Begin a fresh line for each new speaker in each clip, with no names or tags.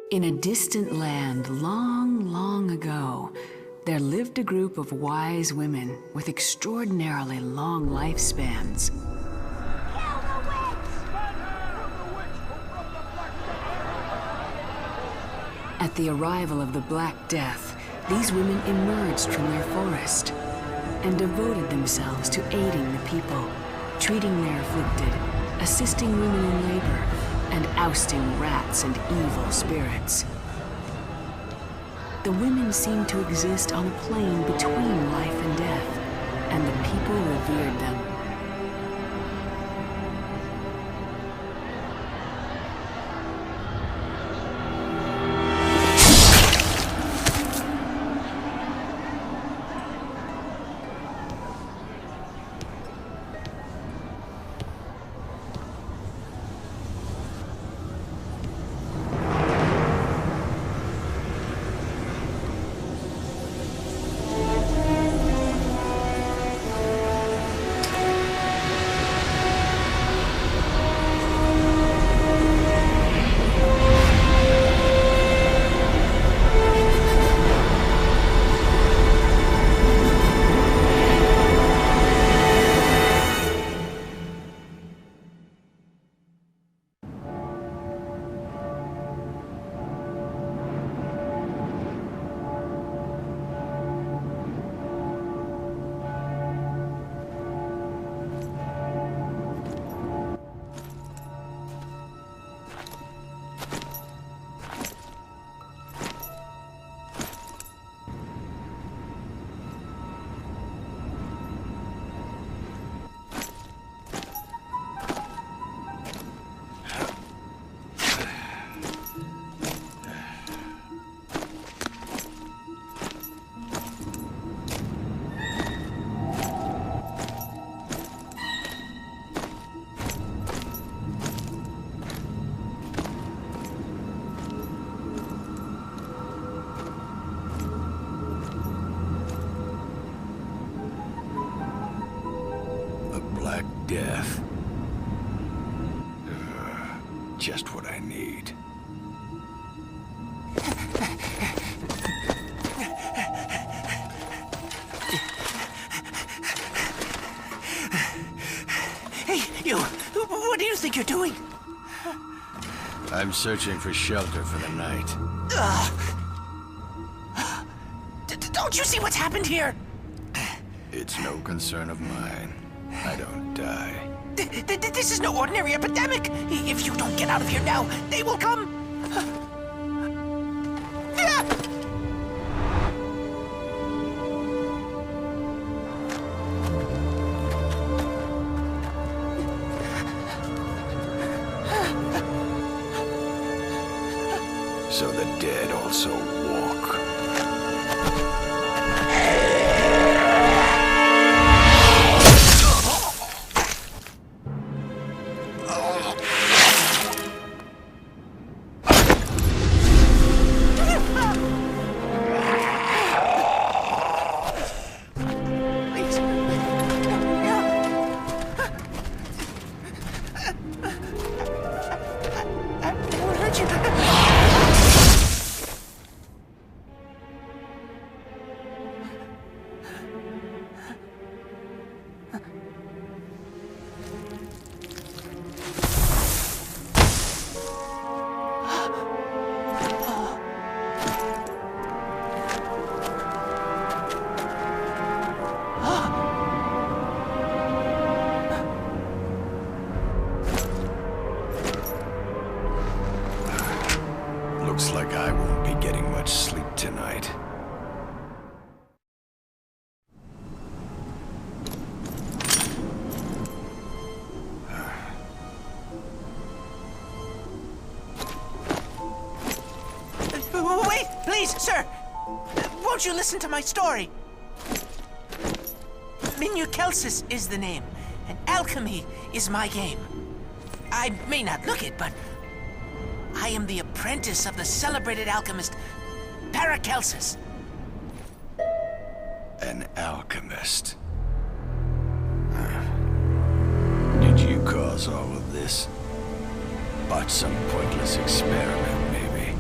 In a distant land long, long ago, there lived a group of wise women with extraordinarily long lifespans. At the arrival of the Black Death, these women emerged from their forest and devoted themselves to aiding the people, treating their afflicted, assisting women in labor, and ousting rats and evil spirits. The women seemed to exist on a plane between life and death, and the people revered them.
Death. Just what I need.
Hey, you! What do you think you're doing?
I'm searching for shelter for the night.
Don't you see what's happened here?
It's no concern of mine. I don't die.
This is no ordinary epidemic! If you don't get out of here now, they will come!
So the dead also walk. Looks like I won't be getting much sleep tonight.
Wait, please, sir! Won't you listen to my story? Minya Kelsis is the name, and alchemy is my game. I may not look it, but I am the apprentice of the celebrated alchemist, Paracelsus.
An alchemist. Did you cause all of this? Bought some pointless experiment, maybe?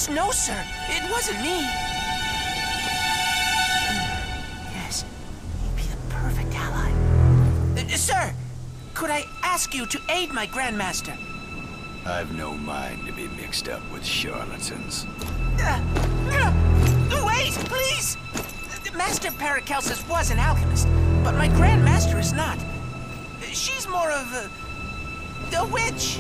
No, sir. It wasn't me. Yes, he'd be the perfect ally. Sir, could I ask you to aid my Grandmaster?
I've no mind to be mixed up with charlatans.
Wait, please! Master Paracelsus was an alchemist, but my Grandmaster is not. She's more of a witch.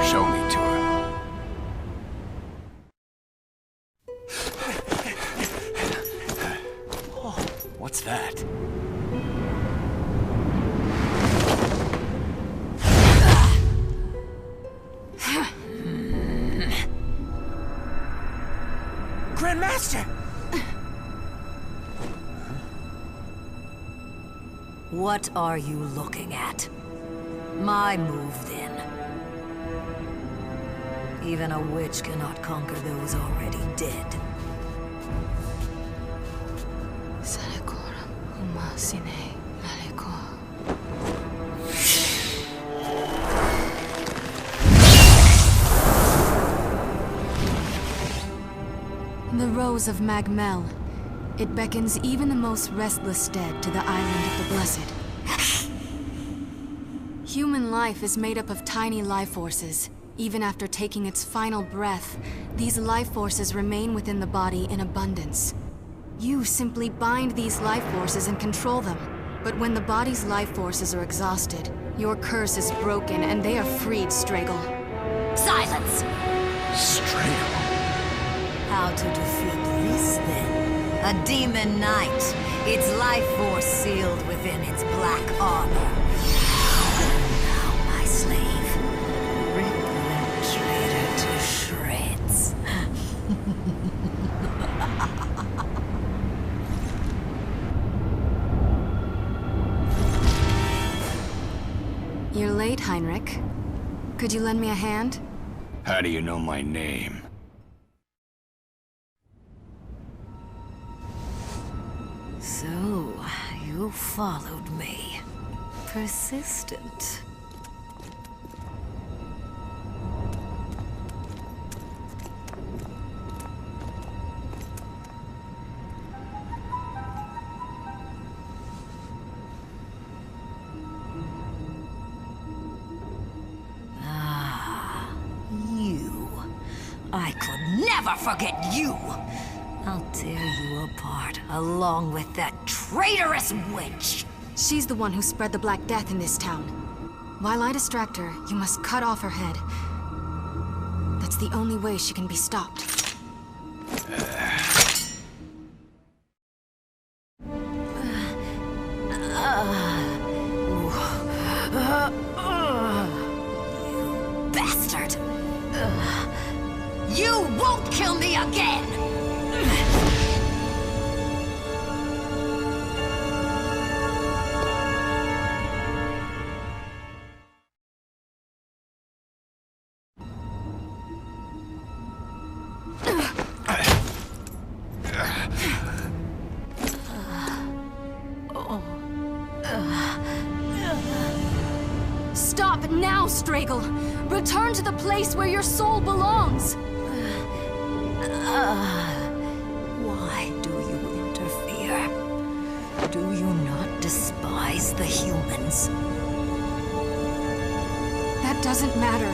Show me to her.
Oh, what's that?
Grandmaster!
What are you looking at? My move, then. Even a witch cannot conquer those already dead.
The Rose of Magmel. It beckons even the most restless dead to the Island of the Blessed. Human life is made up of tiny life forces. Even after taking its final breath, these life forces remain within the body in abundance. You simply bind these life forces and control them. But when the body's life forces are exhausted, your curse is broken and they are freed, Straggle.
Silence!
Straggle.
How to defeat this, then? A demon knight, its life force sealed within its black armor. Now, my slave, rip that traitor to shreds.
You're late, Heinrich. Could you lend me a hand?
How do you know my name?
So, you followed me. Persistent. You. I could never forget you! I'll tear you apart, along with that traitorous witch!
She's the one who spread the Black Death in this town. While I distract her, you must cut off her head. That's the only way she can be stopped.
You bastard! You won't kill me again!
Stop now, Straggle! Return to the place where your soul belongs!
Why do you interfere? Do you not despise the humans?
That doesn't matter.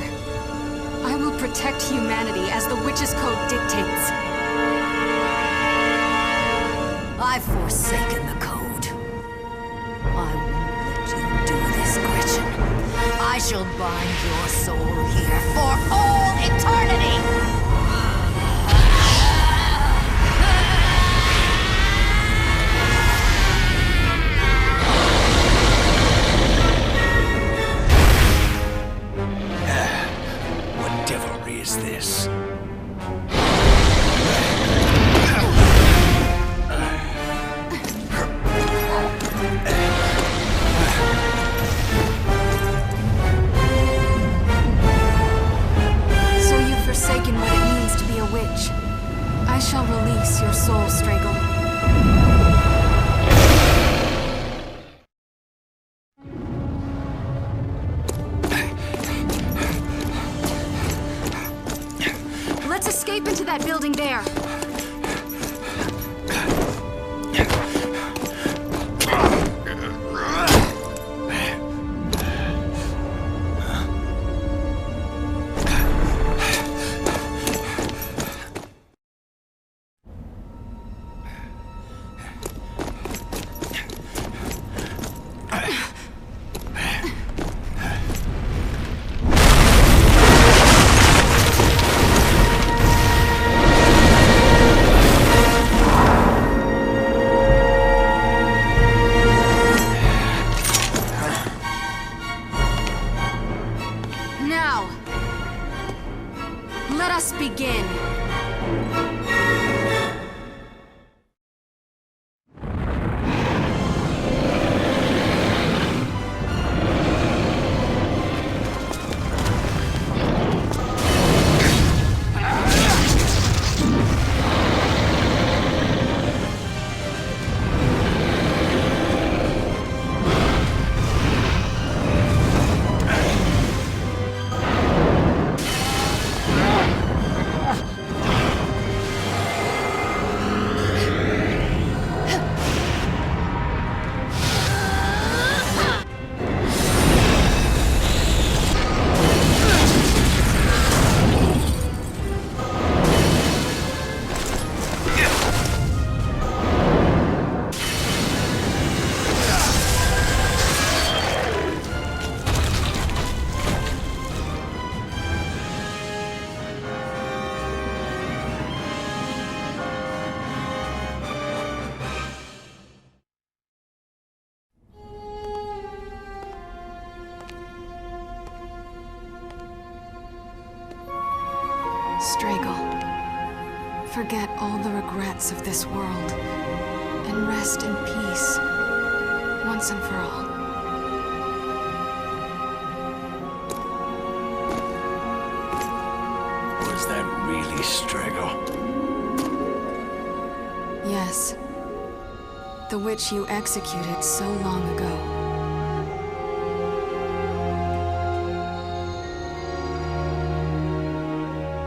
I will protect humanity as the Witch's Code dictates.
I've forsaken the code. I won't let you do this, Gretchen. I shall bind your soul here for all eternity!
What devilry is this?
So you've forsaken what that building there! Let us begin. Stragal, forget all the regrets of this world, and rest in peace, once and for all.
Was that really Stragal?
Yes. The witch you executed so long ago.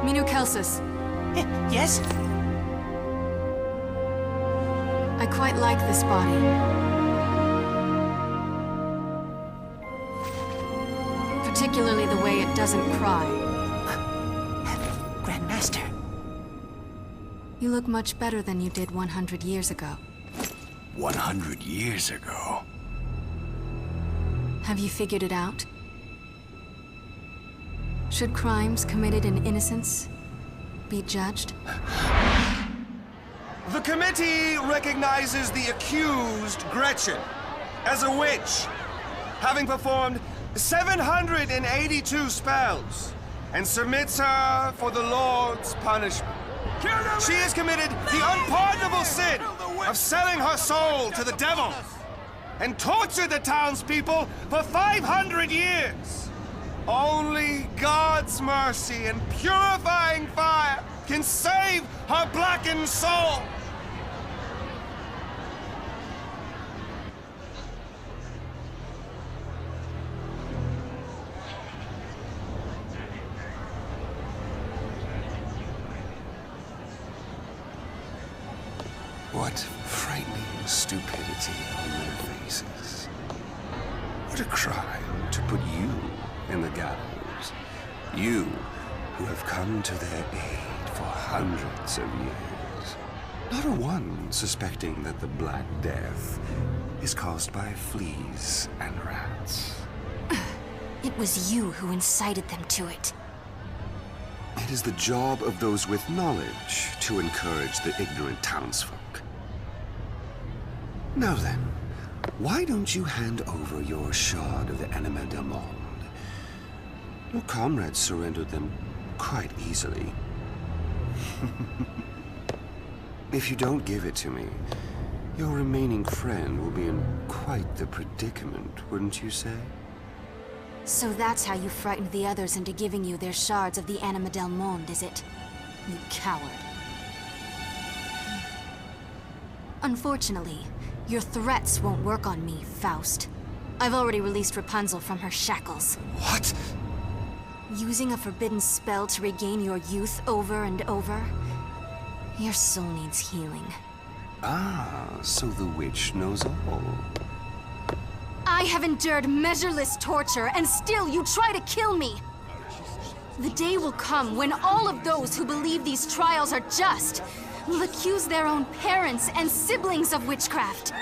Minu Kelsus.
Yes?
I quite like this body. Particularly the way it doesn't cry.
Grandmaster.
You look much better than you did 100 years ago.
100 years ago?
Have you figured it out? Should crimes committed in innocence be judged?
The committee recognizes the accused, Gretchen, as a witch, having performed 782 spells, and submits her for the Lord's punishment. She has committed the unpardonable sin of selling her soul to the devil, and tortured the townspeople for 500 years. Only God's mercy and purifying fire can save her blackened soul.
What frightening stupidity on their faces. What a crime to put you in the gallows. You, who have come to their aid for hundreds of years. Not a one suspecting that the Black Death is caused by fleas and rats.
It was you who incited them to it.
It is the job of those with knowledge to encourage the ignorant townsfolk. Now then, why don't you hand over your shard of the Anima del Monde? Your comrades surrendered them quite easily. If you don't give it to me, your remaining friend will be in quite the predicament, wouldn't you say?
So that's how you frightened the others into giving you their shards of the Anima del Monde, is it? You coward. Unfortunately, your threats won't work on me, Faust. I've already released Rapunzel from her shackles.
What?
Using a forbidden spell to regain your youth over and over? Your soul needs healing.
Ah, so the witch knows all.
I have endured measureless torture, and still you try to kill me! The day will come when all of those who believe these trials are just will accuse their own parents and siblings of witchcraft.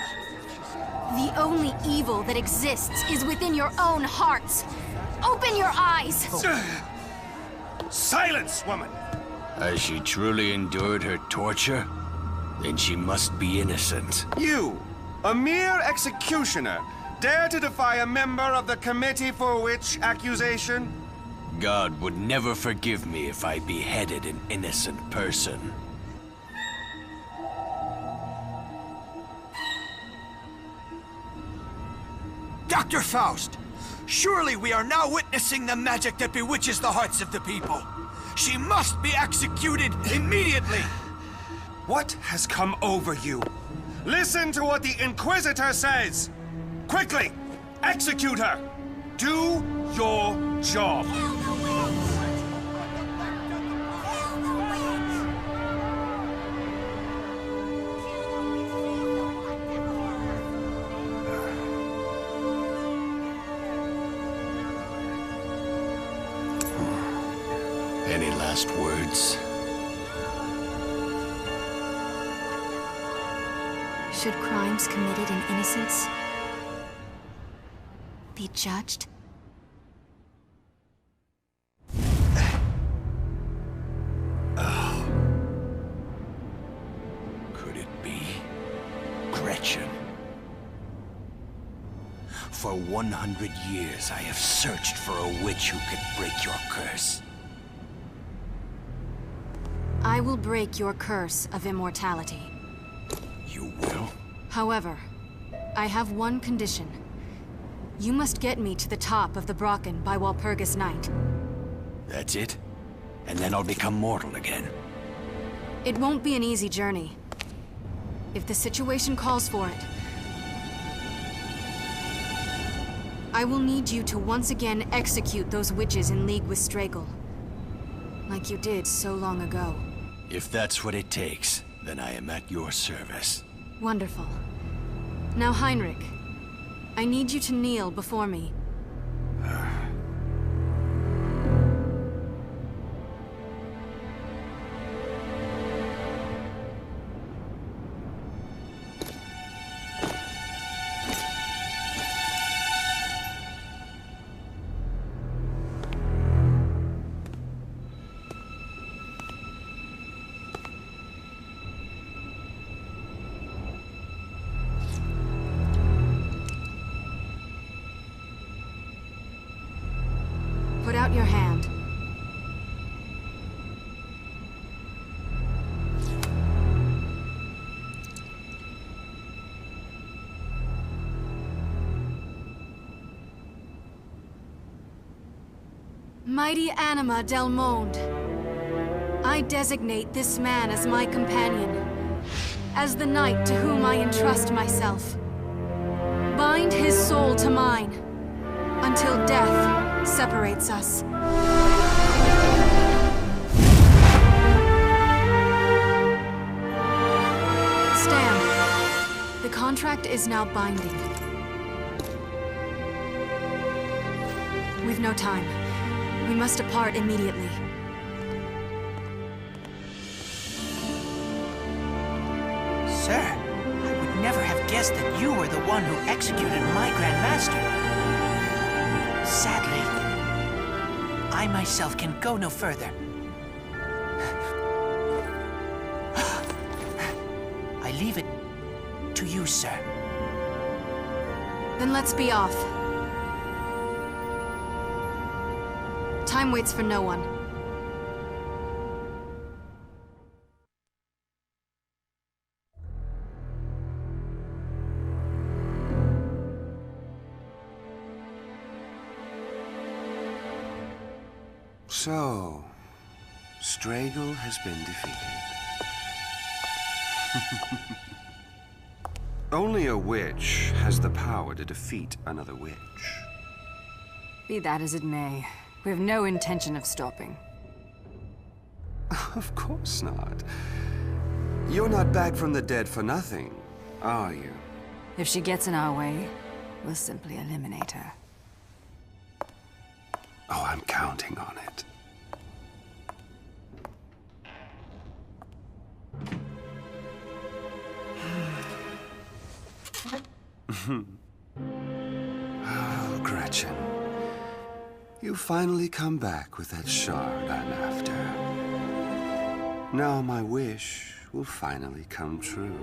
The only evil that exists is within your own hearts. Open your eyes!
Silence, woman!
Has she truly endured her torture? Then she must be innocent.
You, a mere executioner, dare to defy a member of the Committee for Witch Accusation?
God would never forgive me if I beheaded an innocent person.
Dr. Faust! Surely we are now witnessing the magic that bewitches the hearts of the people. She must be executed immediately!
What has come over you? Listen to what the Inquisitor says! Quickly! Execute her! Do your job!
Any last words?
Should crimes committed in innocence be judged?
Could it be Gretchen? For 100 years, I have searched for a witch who could break your curse.
I will break your curse of immortality.
You will?
However, I have one condition. You must get me to the top of the Brocken by Walpurgis Night.
That's it? And then I'll become mortal again?
It won't be an easy journey. If the situation calls for it, I will need you to once again execute those witches in league with Stragel. Like you did so long ago.
If that's what it takes, then I am at your service.
Wonderful. Now, Heinrich, I need you to kneel before me. Put out your hand. Mighty Anima del Monde, I designate this man as my companion, as the knight to whom I entrust myself. Bind his soul to mine, until death separates us. Stand. The contract is now binding. We've no time. We must depart immediately.
Sir, I would never have guessed that you were the one who executed my Grand Master. Sadly, I myself can go no further. I leave it to you, sir.
Then let's be off. Time waits for no one.
So, Stragel has been defeated. Only a witch has the power to defeat another witch.
Be that as it may,
We have no intention of stopping.
Of course not. You're not back from the dead for nothing, are you?
If she gets in our way, we'll simply eliminate her.
Oh, I'm counting on it. Oh, Gretchen. You finally come back with that shard I'm after. Now my wish will finally come true.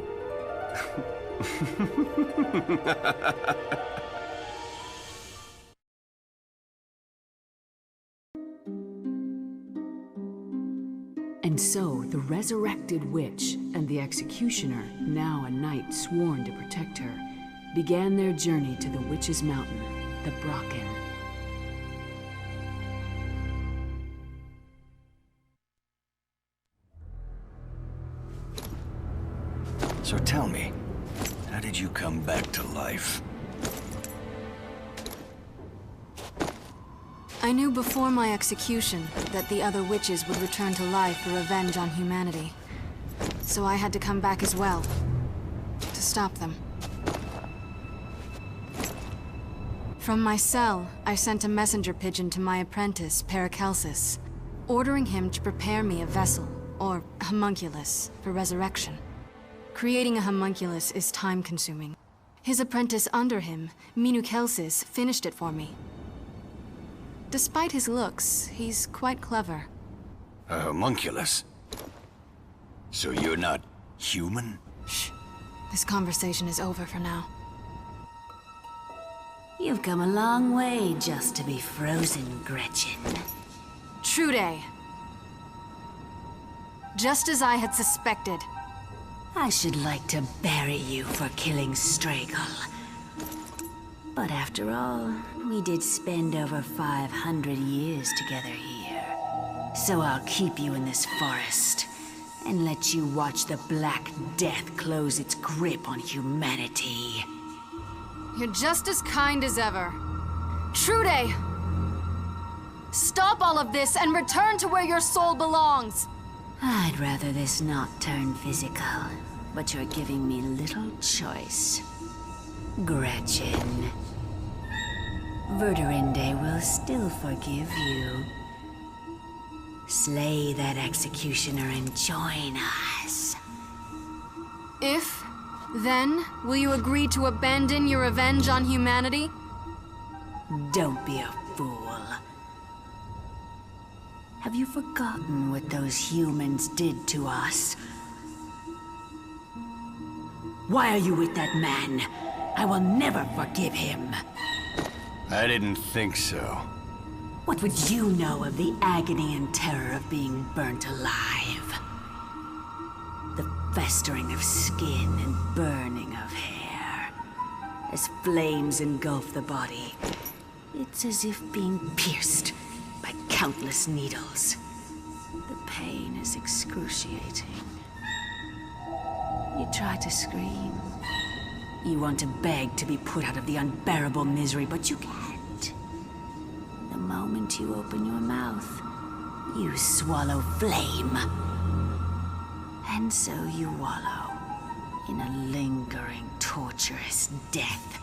And so, the resurrected witch and the executioner, now a knight sworn to protect her, began their journey to the Witch's Mountain, the Brocken.
So tell me, how did you come back to life?
I knew before my execution that the other witches would return to life for revenge on humanity. So I had to come back as well, to stop them. From my cell, I sent a messenger pigeon to my apprentice, Paracelsus, ordering him to prepare me a vessel, or homunculus, for resurrection. Creating a homunculus is time-consuming. His apprentice under him, Minucelsis, finished it for me. Despite his looks, he's quite clever.
A homunculus? So you're not human?
Shh. This conversation is over for now.
You've come a long way just to be frozen, Gretchen.
Trude. Just as I had suspected.
I should like to bury you for killing Stragle. But after all, we did spend over 500 years together here. So I'll keep you in this forest and let you watch the Black Death close its grip on humanity.
You're just as kind as ever. Trude! Stop all of this and return to where your soul belongs!
I'd rather this not turn physical, but you're giving me little choice. Gretchen. Verdurinde will still forgive you. Slay that executioner and join us.
If, then, will you agree to abandon your revenge on humanity?
Don't be a fool. Have you forgotten what those humans did to us? Why are you with that man? I will never forgive him.
I didn't think so.
What would you know of the agony and terror of being burnt alive? The festering of skin and burning of hair. As flames engulf the body, it's as if being pierced by countless needles. The pain is excruciating. You try to scream. You want to beg to be put out of the unbearable misery, but you can't. The moment you open your mouth, you swallow flame. And so you wallow in a lingering, torturous death.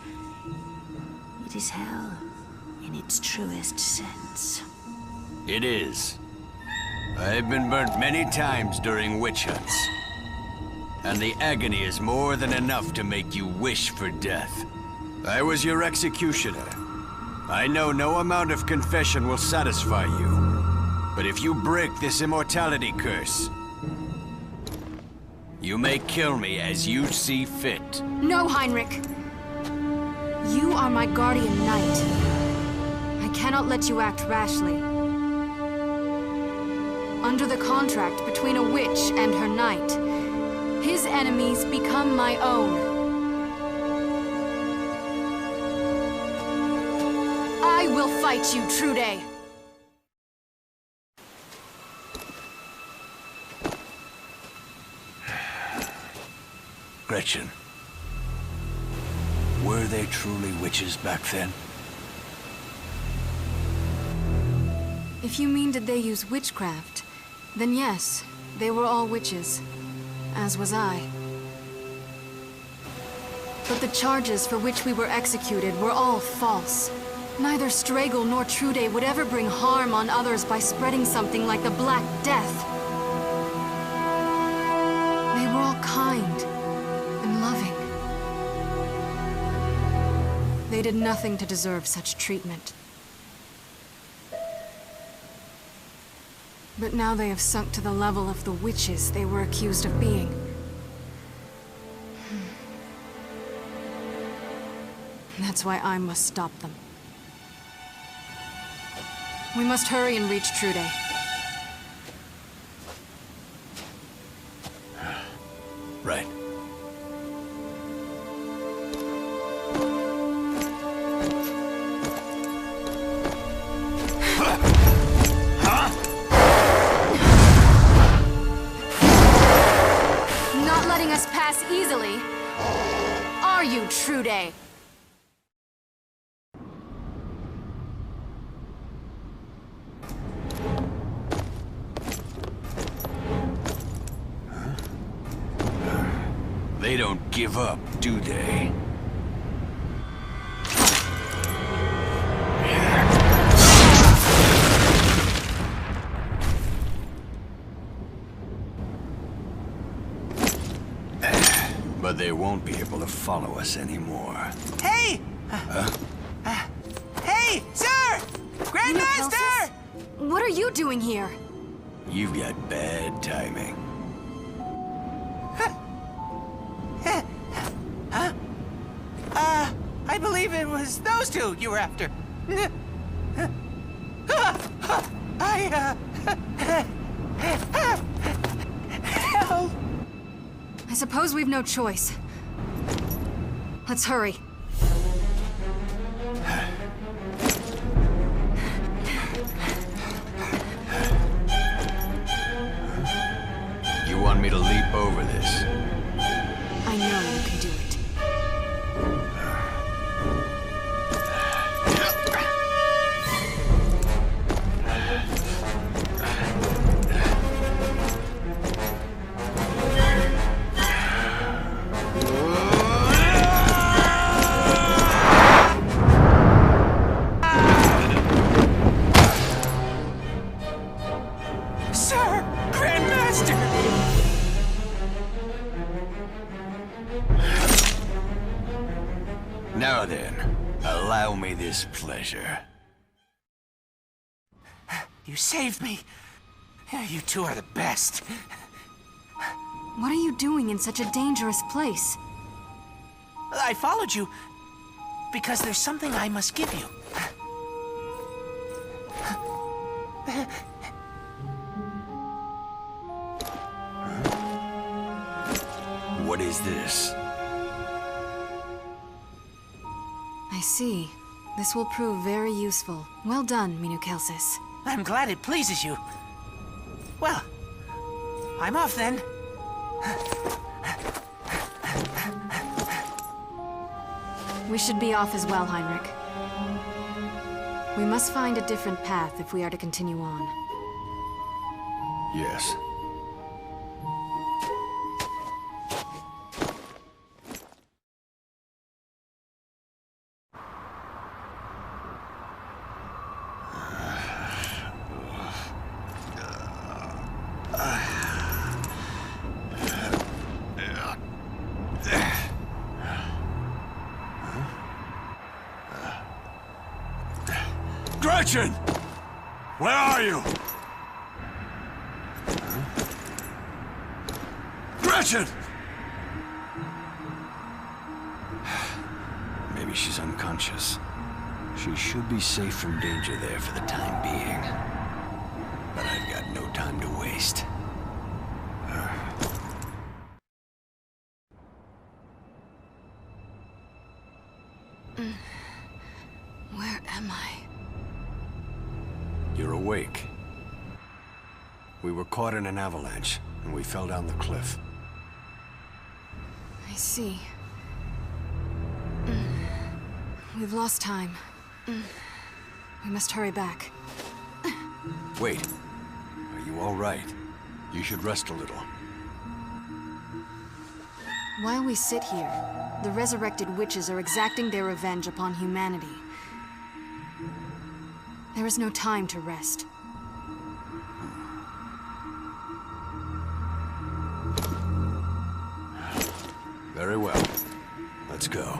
It is hell in its truest sense.
It is. I've been burnt many times during witch hunts. And the agony is more than enough to make you wish for death. I was your executioner. I know no amount of confession will satisfy you. But if you break this immortality curse, you may kill me as you see fit.
No, Heinrich! You are my guardian knight. I cannot let you act rashly. Under the contract between a witch and her knight, his enemies become my own. I will fight you, Trude!
Gretchen, were they truly witches back then?
If you mean did they use witchcraft, then yes, they were all witches. As was I. But the charges for which we were executed were all false. Neither Straggle nor Trude would ever bring harm on others by spreading something like the Black Death. They were all kind and loving. They did nothing to deserve such treatment. But now they have sunk to the level of the witches they were accused of being. That's why I must stop them. We must hurry and reach Trude.
Right.
Not letting us pass easily. Are you, Trude?
They don't give up, do they? But they won't be able to follow us anymore.
Hey! Hey, sir! Grandmaster!
What are you doing here?
You've got bad timing.
I believe it was those two you were after. Help!
I suppose we've no choice. Let's hurry.
You want me to leap over this?
I know you can do it.
Sir! Grandmaster!
Now then, allow me this pleasure.
You saved me. You two are the best.
What are you doing in such a dangerous place?
I followed you because there's something I must give you.
What is this?
I see. This will prove very useful. Well done, Minukelsis.
I'm glad it pleases you. Well, I'm off then.
We should be off as well, Heinrich. We must find a different path if we are to continue on.
Yes. Gretchen! Where are you? Gretchen! Maybe she's unconscious. She should be safe from danger there for the time being. But I've got no time to waste.
Where am I?
You're awake. We were caught in an avalanche, and we fell down the cliff.
I see. We've lost time. We must hurry back.
Wait. Are you all right? You should rest a little.
While we sit here, the resurrected witches are exacting their revenge upon humanity. There is no time to rest.
Very well. Let's go.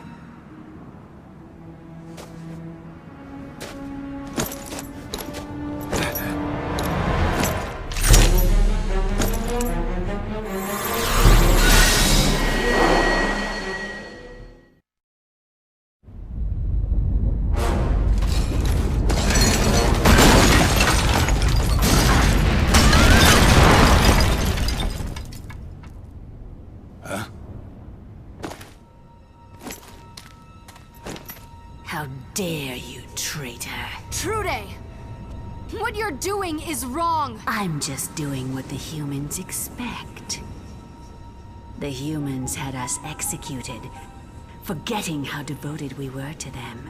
How dare you, traitor?
Trude! What you're doing is wrong!
I'm just doing what the humans expect. The humans had us executed, forgetting how devoted we were to them.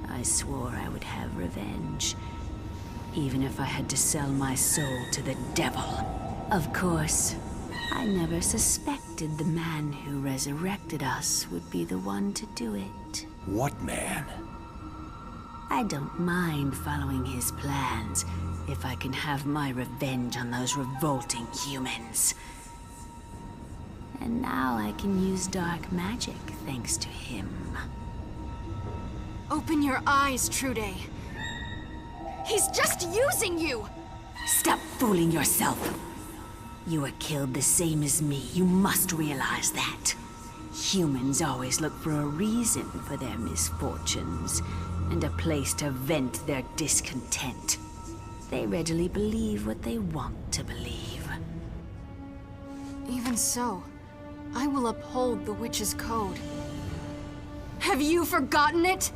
I swore I would have revenge, even if I had to sell my soul to the devil. Of course, I never suspected the man who resurrected us would be the one to do it.
What man?
I don't mind following his plans if I can have my revenge on those revolting humans. And now I can use dark magic thanks to him.
Open your eyes, Trude. He's just using you!
Stop fooling yourself. You were killed the same as me. You must realize that. Humans always look for a reason for their misfortunes, and a place to vent their discontent. They readily believe what they want to believe.
Even so, I will uphold the witch's code. Have you forgotten it?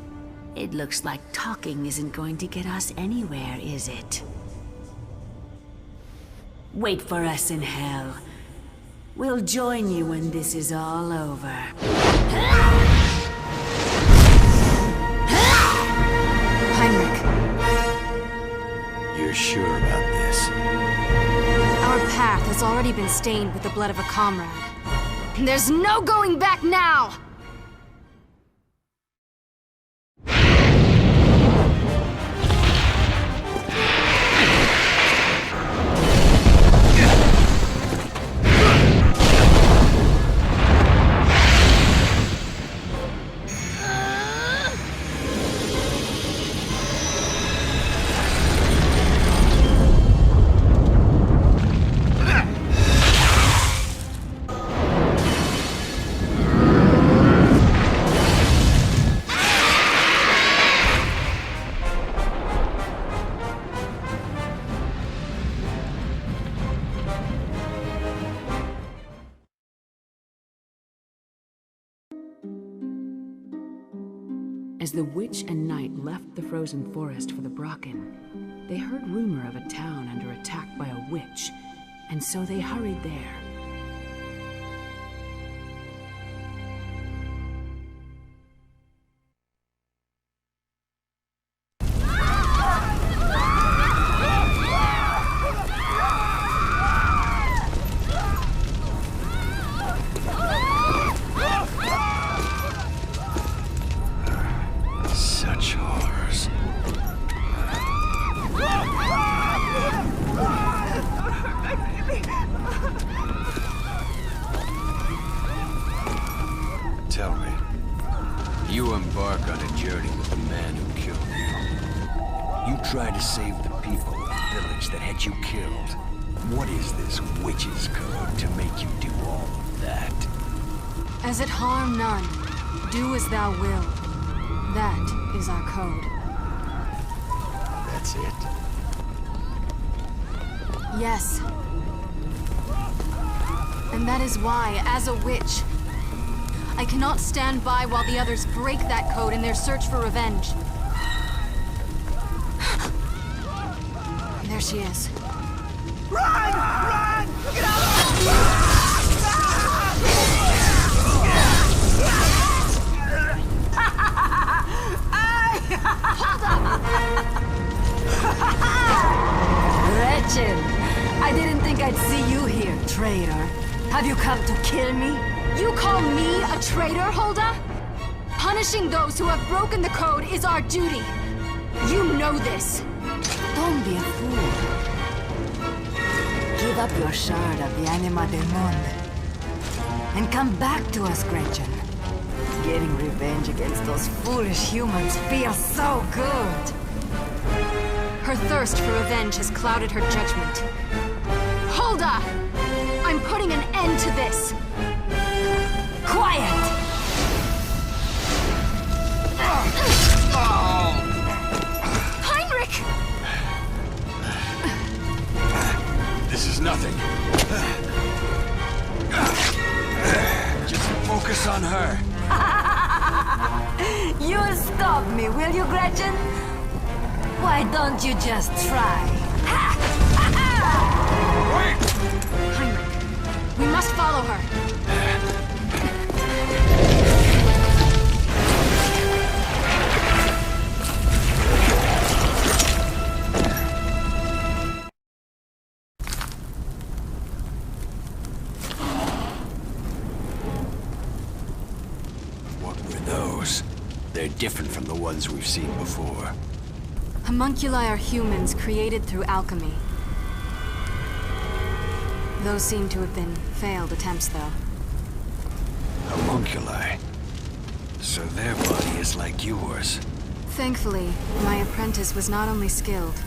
It looks like talking isn't going to get us anywhere, is it? Wait for us in hell. We'll join you when this is all over.
Heinrich.
You're sure about this?
Our path has already been stained with the blood of a comrade. There's no going back now!
As the witch and knight left the frozen forest for the Brocken, they heard rumor of a town under attack by a witch, and so they hurried there.
Such horrors.
Tell me, you embark on a journey with the man who killed you. You try to save the people of the village that had you killed. What is this witch's code to make you do all of that?
As it harm none, do as thou will. That is our code.
That's it?
Yes. And that is why, as a witch, I cannot stand by while the others break that code in their search for revenge. There she is.
Run! Run! Get out!
Hold up!
Gretchen! I didn't think I'd see you here, traitor. Have you come to kill me?
You call me a traitor, Hulda? Punishing those who have broken the code is our duty. You know this.
Don't be a fool. Give up your shard of the Anima del Monde. And come back to us, Gretchen. Getting revenge against those foolish humans feels so good.
Her thirst for revenge has clouded her judgment. Hulda! I'm putting an end to this!
Quiet!
Heinrich!
This is nothing. Just focus on her.
You'll stop me, will you, Gretchen? Why don't you just try?
Heinrich, we must follow her.
What were those? They're different from the ones we've seen before.
Homunculi are humans created through alchemy. Those seem to have been failed attempts, though.
Homunculi. So their body is like yours.
Thankfully, my apprentice was not only skilled,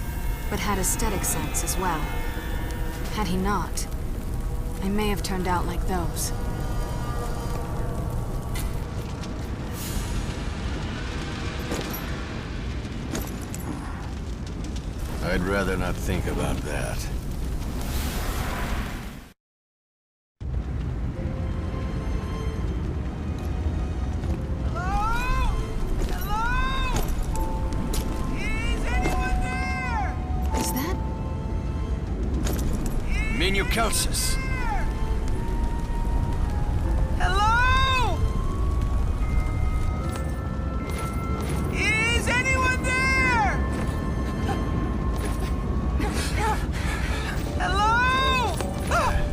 but had aesthetic sense as well. Had he not, I may have turned out like those.
I'd rather not think about that.
Is that...
Minucelsus!
Hello? Is anyone there? Hello?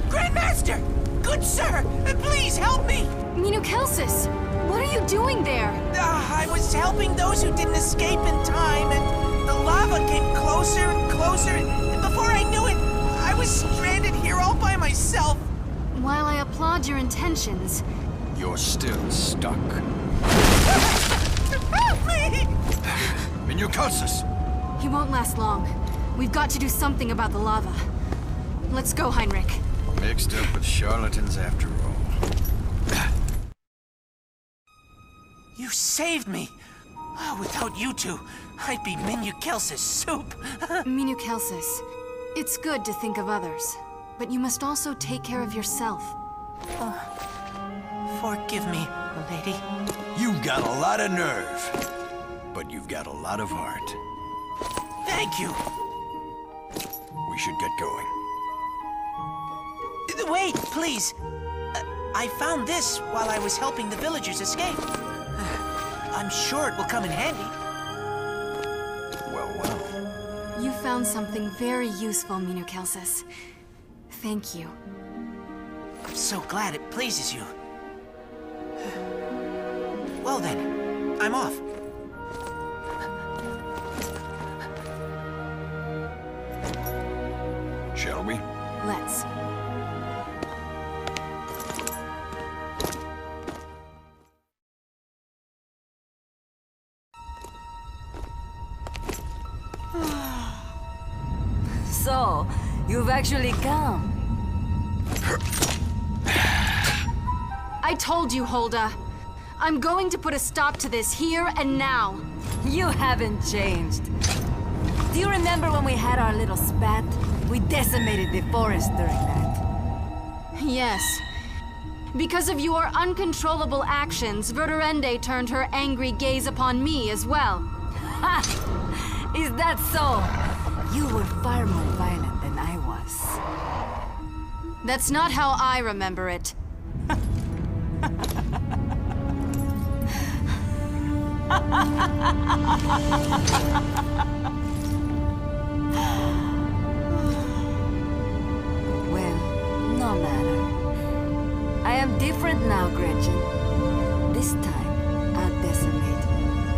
Grandmaster! Good sir! Please help me!
Minucelsus! What are you doing there?
I was helping those who didn't escape in time, and the lava came closer and closer, and before I knew it, I was stranded here all by myself.
While I applaud your intentions,
You're still stuck.
Help me!
Minucelsus!
he won't last long. We've got to do something about the lava. Let's go, Heinrich.
Mixed up with charlatans after all.
You saved me. Oh, without you two, I'd be Minucelsus soup.
Minucelsus, it's good to think of others, but you must also take care of yourself.
Forgive me, lady.
You've got a lot of nerve, but you've got a lot of heart.
Thank you.
We should get going.
Wait, please. I found this while I was helping the villagers escape. I'm sure it will come in handy.
Well, well.
You found something very useful, Minucelsus. Thank you.
I'm so glad it pleases you. Well then, I'm off.
Shall we?
Let's.
So, you've actually come.
I told you, Hulda. I'm going to put a stop to this here and now.
You haven't changed. Do you remember when we had our little spat? We decimated the forest during that.
Yes. Because of your uncontrollable actions, Verdurende turned her angry gaze upon me as well.
Ha! Is that so? You were far more violent than I was.
That's not how I remember it.
no matter. I am different now, Gretchen. This time, I'll decimate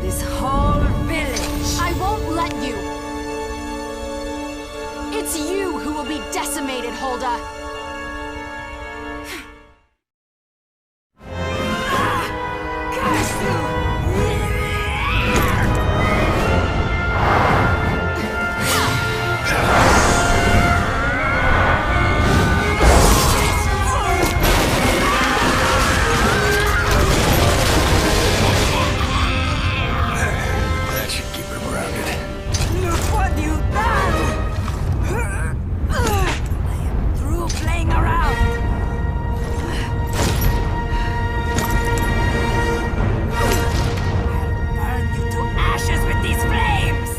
this whole village.
I won't let you! It's you who will be decimated, Hulda!
Curse you!
That should keep her grounded.
Look what you've done! I am through playing around. I'll burn you to ashes with these flames!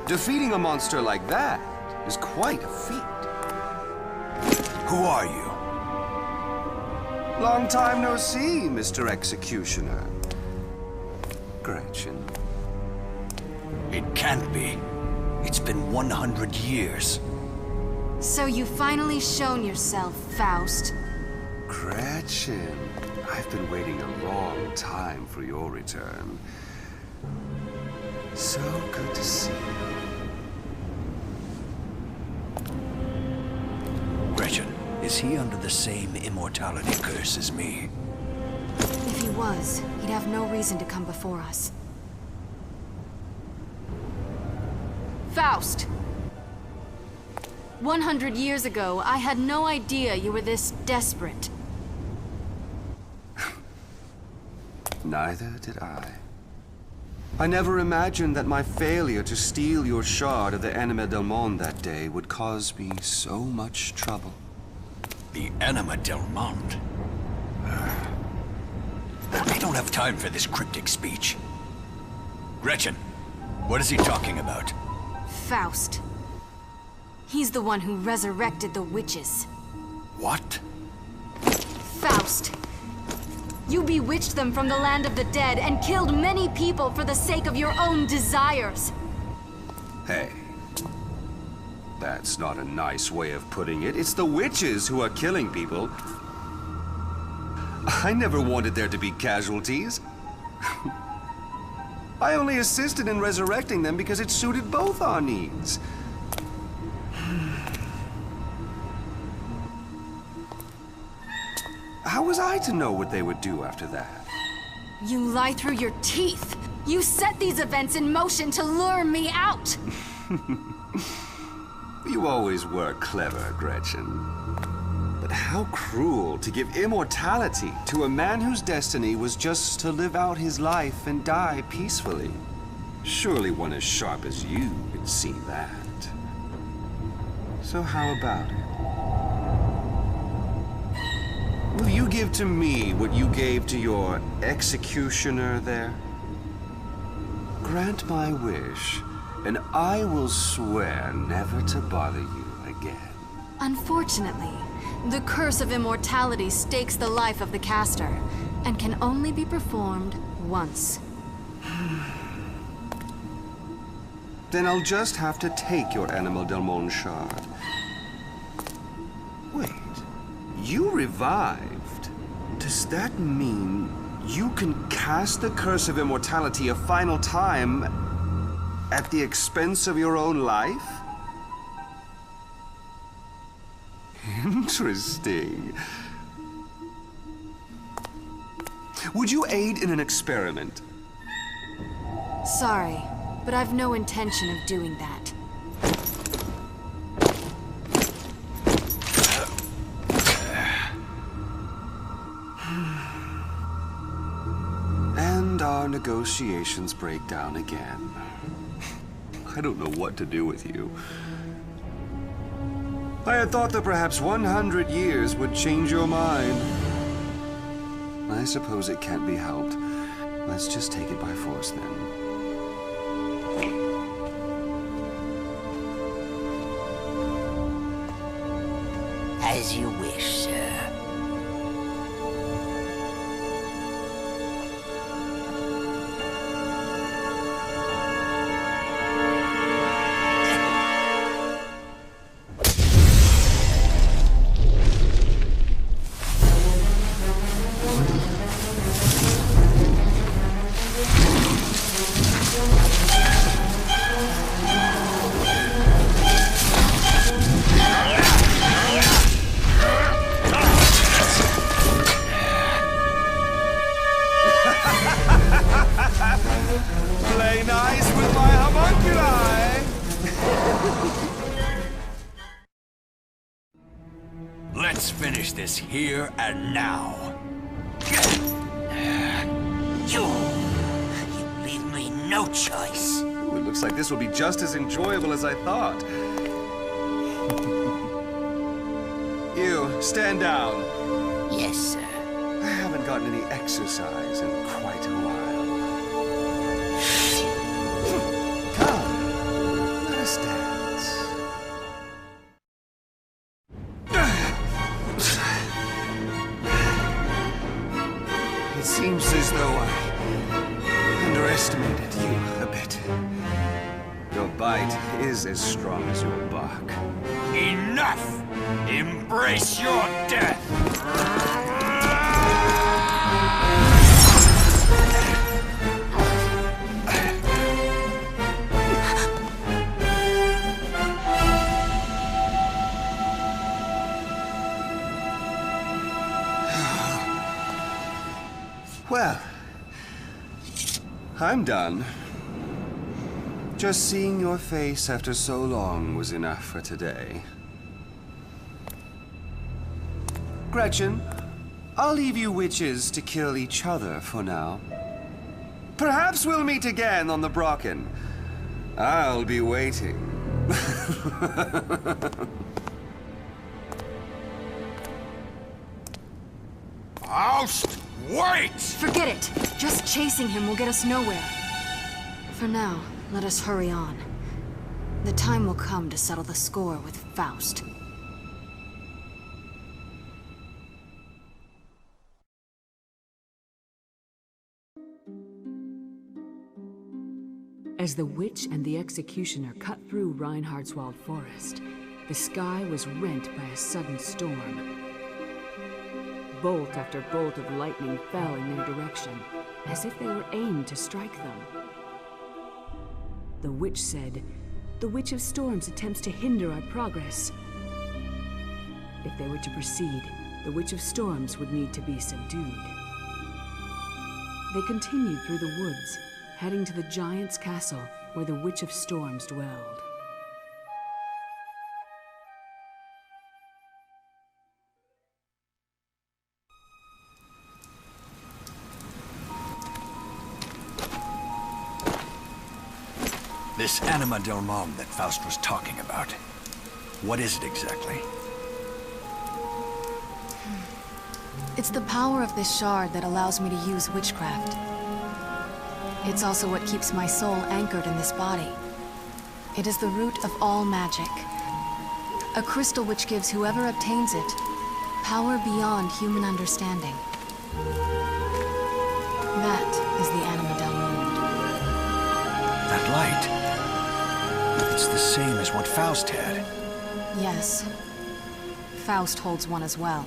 Defeating a monster like that is quite a feat.
Who are you?
Long time no see, Mr. Executioner. Gretchen.
It can't be. It's been 100 years.
So you've finally shown yourself, Faust.
Gretchen, I've been waiting a long time for your return. So good to see you.
Gretchen, is he under the same immortality curse as me?
If he was, he'd have no reason to come before us. Faust! 100 years ago, I had no idea you were this desperate.
Neither did I. I never imagined that my failure to steal your shard of the Anima del Monde that day would cause me so much trouble.
The Anima del Monde? I don't have time for this cryptic speech. Gretchen, what is he talking about?
Faust. He's the one who resurrected the witches.
What?
Faust. You bewitched them from the land of the dead and killed many people for the sake of your own desires.
Hey. That's not a nice way of putting it. It's the witches who are killing people. I never wanted there to be casualties. I only assisted in resurrecting them because it suited both our needs. How was I to know what they would do after that?
You lie through your teeth. You set these events in motion to lure me out.
You always were clever, Gretchen. But how cruel to give immortality to a man whose destiny was just to live out his life and die peacefully. Surely one as sharp as you can see that. So how about it? Will you give to me what you gave to your executioner there? Grant my wish,
and I will swear never to bother you again.
Unfortunately, the Curse of Immortality stakes the life of the caster, and can only be performed once.
Then I'll just have to take your Animal del Monde shard. Wait, you revived? Does that mean you can cast the Curse of Immortality a final time at the expense of your own life? Interesting. Would you aid in an experiment?
Sorry, but I've no intention of doing that.
And our negotiations break down again. I don't know what to do with you. I had thought that perhaps 100 years would change your mind. I suppose it can't be helped. Let's just take it by force, then.
As you wish, sir.
Play nice with my homunculi!
Let's finish this here and now.
You leave me no choice.
Ooh, it looks like this will be just as enjoyable as I thought. You, stand down.
Yes, sir.
I haven't gotten any exercise in quite a while. Come, let us dance. It seems as though I underestimated you a bit. Your bite is as strong as your bark.
Enough! Embrace your death!
Well, I'm done. Just seeing your face after so long was enough for today. Gretchen, I'll leave you witches to kill each other for now. Perhaps we'll meet again on the Brocken. I'll be waiting.
Faust, wait!
Forget it! Just chasing him will get us nowhere. For now, let us hurry on. The time will come to settle the score with Faust.
As the witch and the executioner cut through Reinhardswald Forest, the sky was rent by a sudden storm. Bolt after bolt of lightning fell in their direction, as if they were aimed to strike them. The witch said, "The Witch of Storms attempts to hinder our progress." If they were to proceed, the Witch of Storms would need to be subdued. They continued through the woods, heading to the giant's castle where the Witch of Storms dwelled.
This Anima del Monde that Faust was talking about. What is it exactly?
It's the power of this shard that allows me to use witchcraft. It's also what keeps my soul anchored in this body. It is the root of all magic. A crystal which gives whoever obtains it power beyond human understanding. That is the Anima del Monde.
That light. It's the same as what Faust had.
Yes. Faust holds one as well.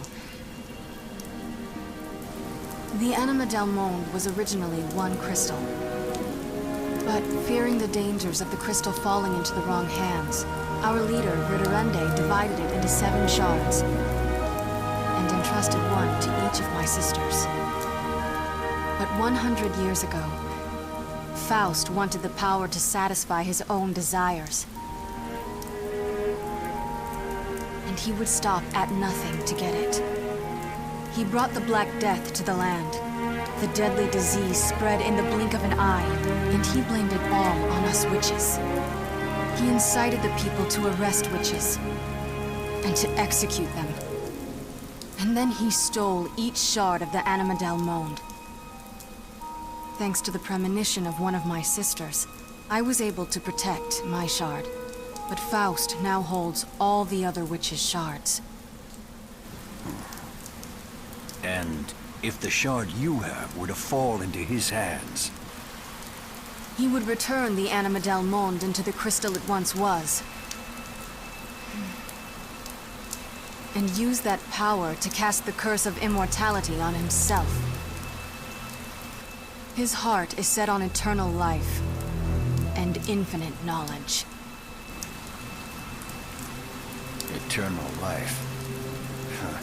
The Anima del Monde was originally one crystal. But fearing the dangers of the crystal falling into the wrong hands, our leader, Ridorende, divided it into 7 shards and entrusted one to each of my sisters. But 100 years ago, Faust wanted the power to satisfy his own desires. And he would stop at nothing to get it. He brought the Black Death to the land. The deadly disease spread in the blink of an eye, and he blamed it all on us witches. He incited the people to arrest witches and to execute them. And then he stole each shard of the Anima del Monde. Thanks to the premonition of one of my sisters, I was able to protect my shard. But Faust now holds all the other witches' shards.
And if the shard you have were to fall into his hands?
He would return the Anima del Monde into the crystal it once was. And use that power to cast the curse of immortality on himself. His heart is set on eternal life and infinite knowledge.
Eternal life. Huh.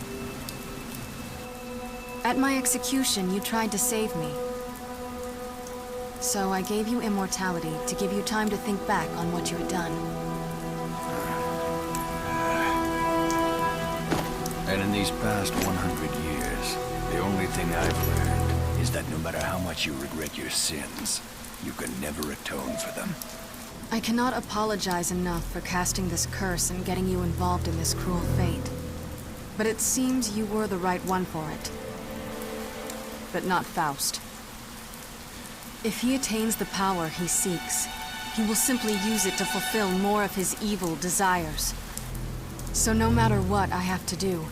At my execution, you tried to save me. So I gave you immortality to give you time to think back on what you had done.
And in these past 100 years, the only thing I've learned is that no matter how much you regret your sins, you can never atone for them.
I cannot apologize enough for casting this curse and getting you involved in this cruel fate. But it seems you were the right one for it. But not Faust. If he attains the power he seeks, he will simply use it to fulfill more of his evil desires. So no matter what I have to do,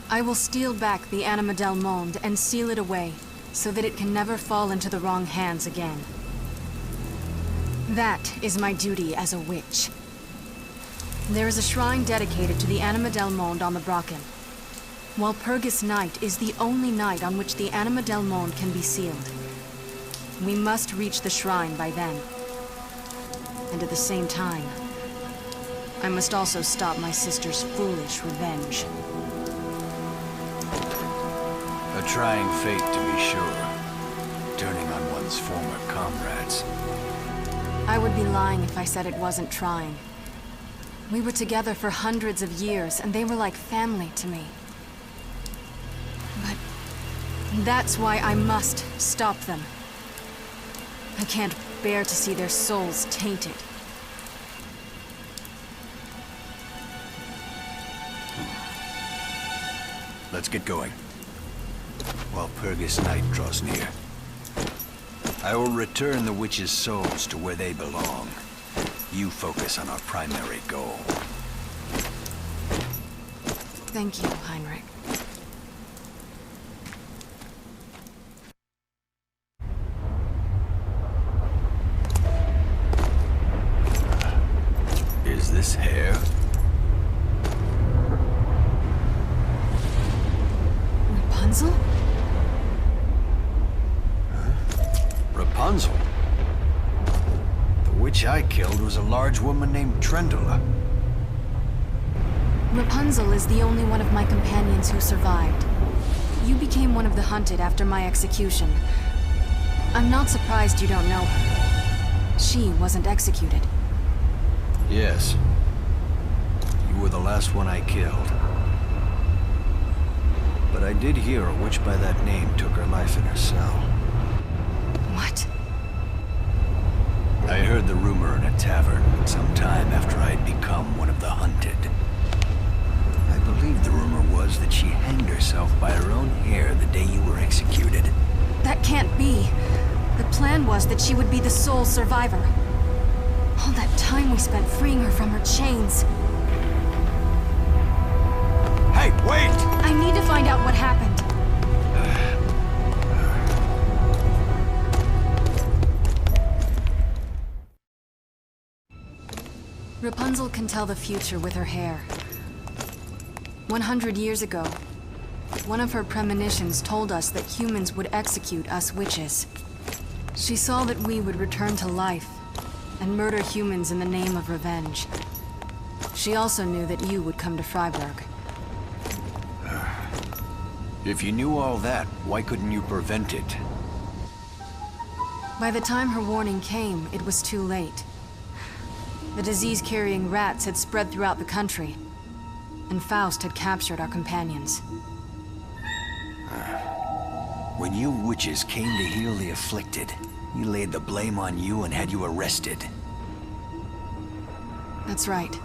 I will steal back the Anima del Monde and seal it away, so that it can never fall into the wrong hands again. That is my duty as a witch. There is a shrine dedicated to the Anima del Monde on the Brocken. Walpurgis Night is the only night on which the Anima del Monde can be sealed. We must reach the shrine by then. And at the same time, I must also stop my sister's foolish revenge.
A trying fate, to be sure. Turning on one's former comrades.
I would be lying if I said it wasn't trying. We were together for hundreds of years, and they were like family to me. But that's why I must stop them. I can't bear to see their souls tainted.
Let's get going. Walpurgis Night draws near. I will return the witches' souls to where they belong. You focus on our primary goal.
Thank you, Heinrich.
Is this hair?
Rapunzel?
Rapunzel? The witch I killed was a large woman named Trendula.
Rapunzel is the only one of my companions who survived. You became one of the hunted after my execution. I'm not surprised you don't know her. She wasn't executed.
Yes. You were the last one I killed. But I did hear a witch by that name took her life in her cell.
What?
I heard the rumor in a tavern some time after I had become one of the hunted. I believe the rumor was that she hanged herself by her own hair the day you were executed.
That can't be. The plan was that she would be the sole survivor. All that time we spent freeing her from her chains.
Hey, wait!
I need to find out what happened. Rapunzel can tell the future with her hair. 100 years ago, one of her premonitions told us that humans would execute us witches. She saw that we would return to life and murder humans in the name of revenge. She also knew that you would come to Freiburg.
If you knew all that, why couldn't you prevent it?
By the time her warning came, it was too late. The disease-carrying rats had spread throughout the country, and Faust had captured our companions.
When you witches came to heal the afflicted, he laid the blame on you and had you arrested.
That's right.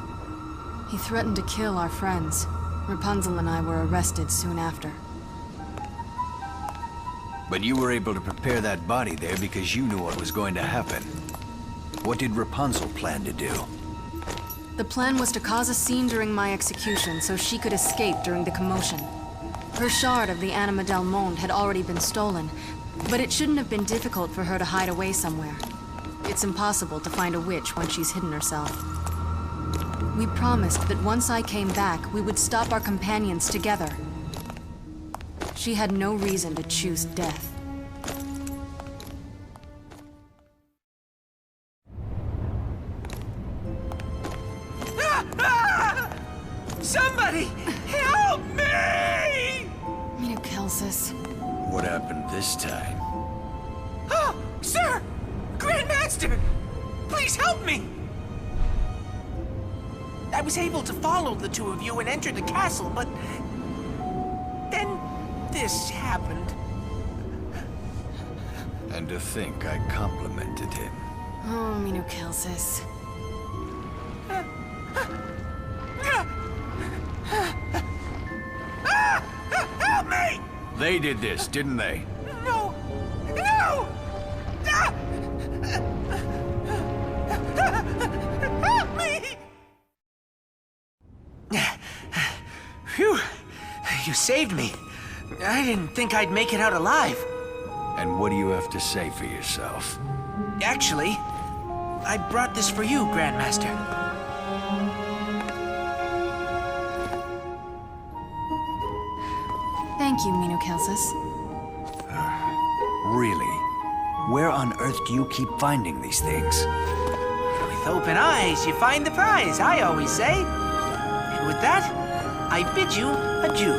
He threatened to kill our friends. Rapunzel and I were arrested soon after.
But you were able to prepare that body there because you knew what was going to happen. What did Rapunzel plan to do?
The plan was to cause a scene during my execution so she could escape during the commotion. Her shard of the Anima del Monde had already been stolen, but it shouldn't have been difficult for her to hide away somewhere. It's impossible to find a witch once she's hidden herself. We promised that once I came back, we would stop our companions together. She had no reason to choose death.
Somebody, help me!
Minokelsis.
What happened this time?
Oh, sir! Grandmaster! Please help me! I was able to follow the two of you and enter the castle, but then this happened.
And to think I complimented him.
Oh, Minokelsis.
Help me!
They did this, didn't they?
No! No! Ah! Help me! Phew! You saved me. I didn't think I'd make it out alive.
And what do you have to say for yourself?
Actually, I brought this for you, Grandmaster.
Thank you, Minokelsis.
Really? Where on earth do you keep finding these things?
With open eyes, you find the prize, I always say. And with that, I bid you adieu.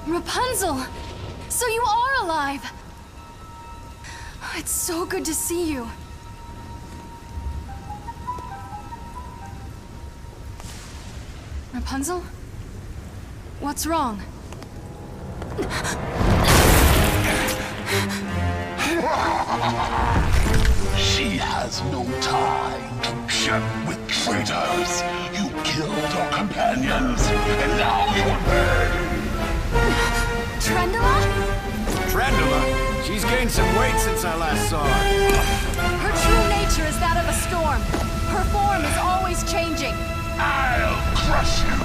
Rapunzel! So you are alive! It's so good to see you. Rapunzel? What's wrong?
She has no time to chat with traitors. You killed our companions, and now you'll pay.
Trendela?
Trendela? She's gained some weight since I last saw her.
Her true nature is that of a storm. Her form is always changing.
I'll crush you.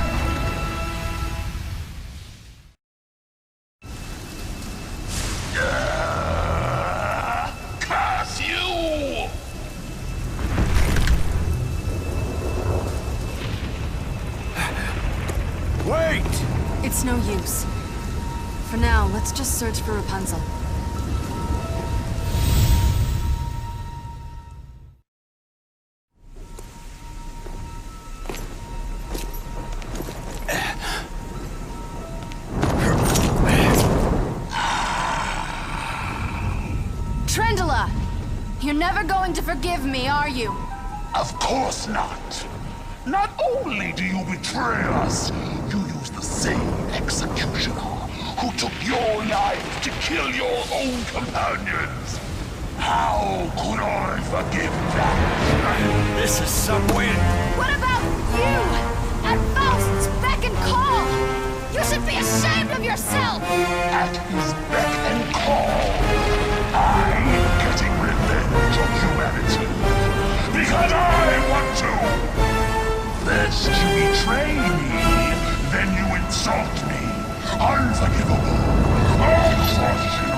Curse you!
Wait!
It's no use. For now, let's just search for Rapunzel. Trendela! You're never going to forgive me, are you?
Of course not. Not only do you betray us, you use the same executioner who took your life to kill your own companions. How could I forgive that?
This is some win.
What about you? At Faust's beck and call! You should be ashamed of yourself!
At his beck and call, I'm getting revenge on humanity. Because I want to! First you betray me, then you insult me. Unforgivable. I'll crush you.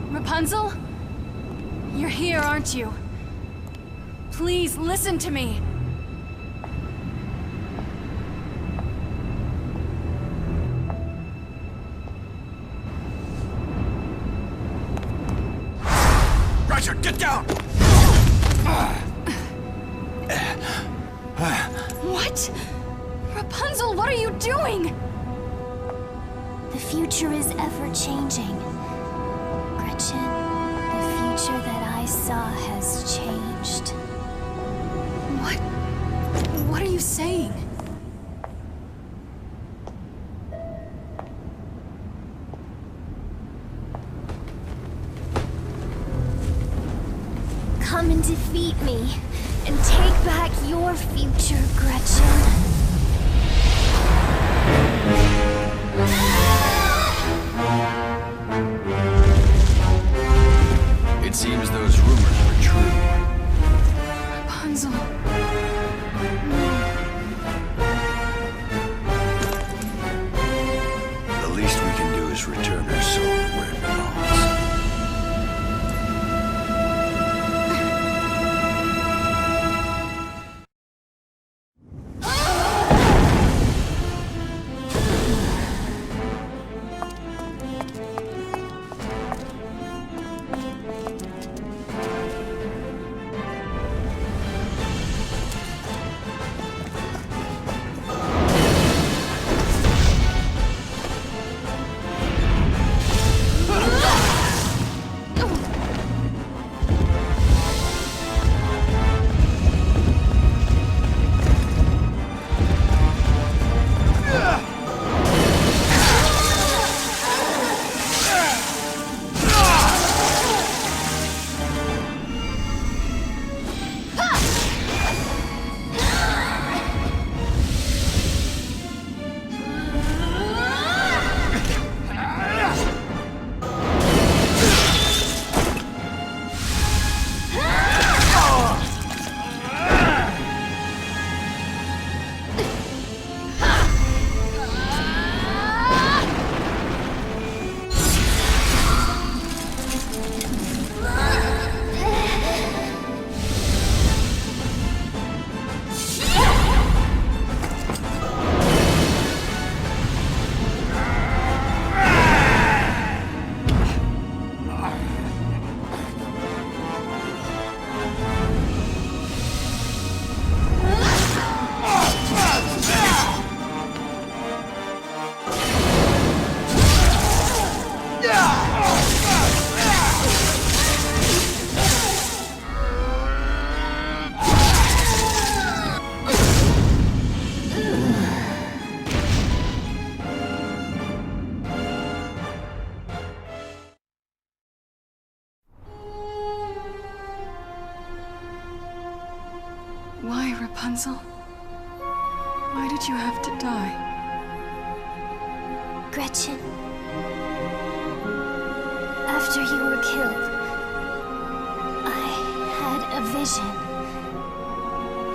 Rapunzel? You're here, aren't you? Please, listen to me.
Roger, get down!
What? Rapunzel, what are you doing?
The future is ever-changing. Gretchen, the future that I saw has changed.
What? What are you saying?
Come and defeat me, and take back your future, Gretchen.
It seems those rumors were true.
Rapunzel.
The least we can do is return her soul to where it belongs.
Why, Rapunzel? Why did you have to die?
Gretchen. After you were killed, I had a vision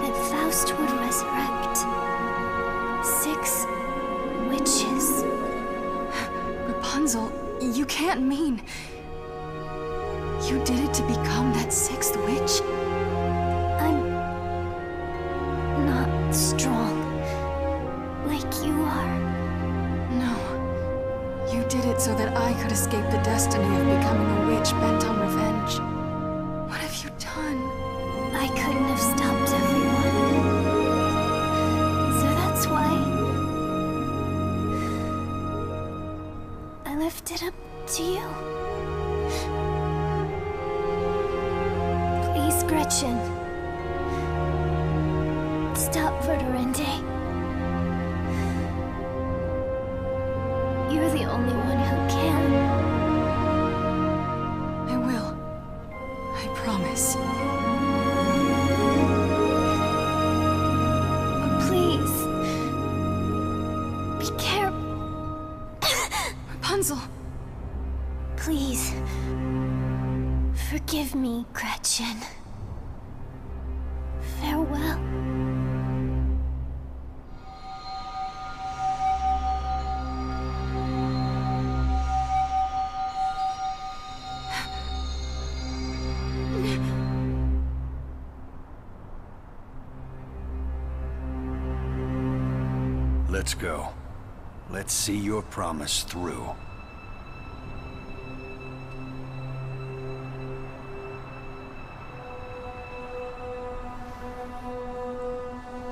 that Faust would resurrect 6 witches.
Rapunzel, you can't mean... You did it to become that 6th witch?
I'm not strong like you are.
No. You did it so that I could escape the destiny of becoming a witch bent on revenge. What have you done?
I couldn't have stopped everyone. So that's why I left it up to you. Please, Gretchen. Stop Verdurende. You're the only one who can.
I will. I promise.
But please, be careful.
Rapunzel!
Please, forgive me, Gretchen. Farewell.
Let's go. Let's see your promise through.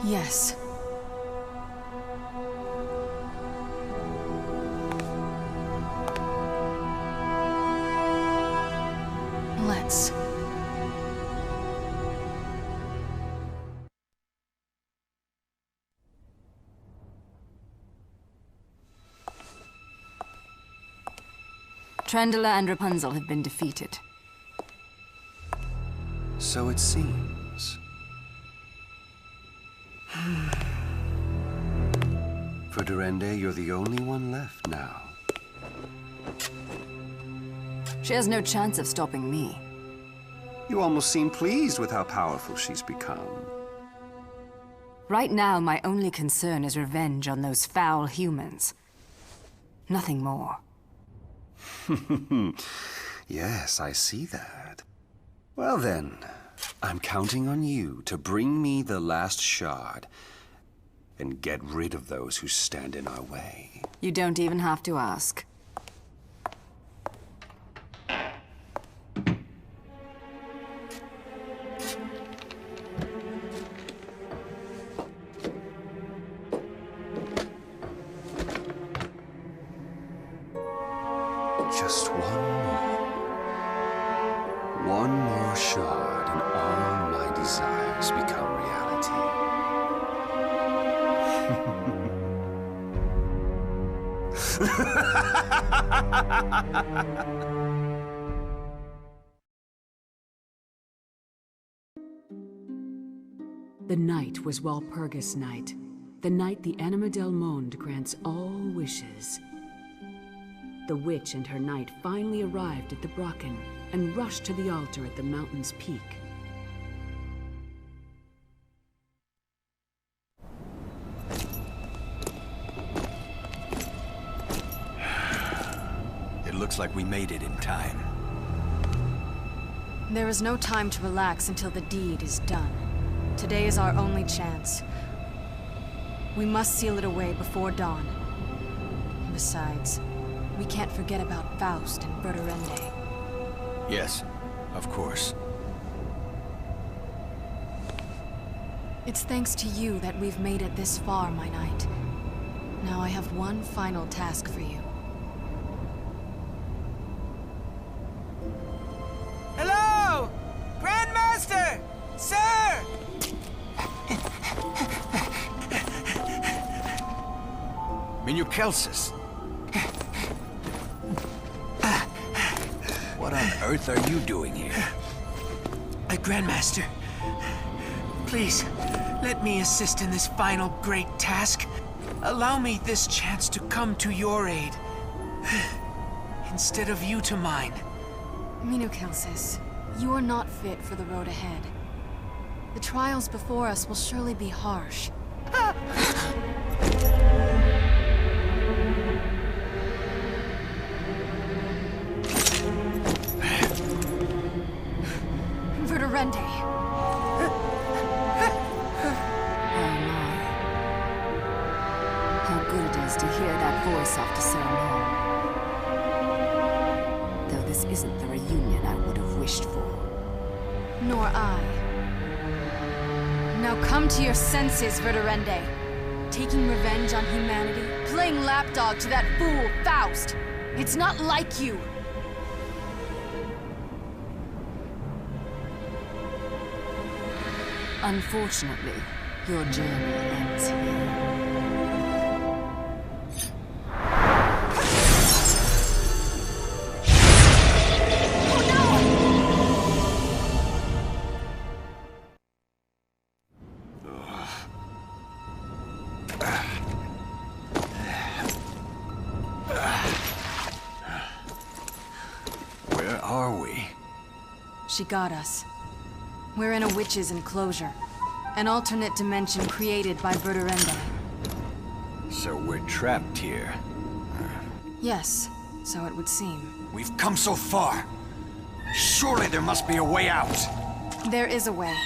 Yes. Let's.
Trendela and Rapunzel have been defeated.
So it seems. Verdurende, you're the only one left now.
She has no chance of stopping me.
You almost seem pleased with how powerful she's become.
Right now, my only concern is revenge on those foul humans. Nothing more.
Yes, I see that. Well then, I'm counting on you to bring me the last shard and get rid of those who stand in our way.
You don't even have to ask.
Just one more shard and all my desires become reality.
The night was Walpurgis night, the night the Anima del Monde grants all wishes. The witch and her knight finally arrived at the Brocken and rushed to the altar at the mountain's peak.
It looks like we made it in time.
There is no time to relax until the deed is done. Today is our only chance. We must seal it away before dawn. Besides, we can't forget about Faust and Verdurende.
Yes, of course.
It's thanks to you that we've made it this far, my knight. Now I have one final task for you.
Hello! Grandmaster! Sir!
Minukelsis! What on earth are you doing here?
Grandmaster, Please, let me assist in this final great task. Allow me this chance to come to your aid, instead of you to mine.
Minocalcis, you are not fit for the road ahead. The trials before us will surely be harsh. Verdurende.
How good it is to hear that voice after so long. Though this isn't the reunion I would have wished for.
Nor I. Now come to your senses, Verdurende. Taking revenge on humanity, playing lapdog to that fool, Faust. It's not like you.
Unfortunately, your journey ends here.
Where are we?
She got us. We're in a witch's enclosure. An alternate dimension created by Verdurende.
So we're trapped here.
Yes, so it would seem.
We've come so far. Surely there must be a way out.
There is a way.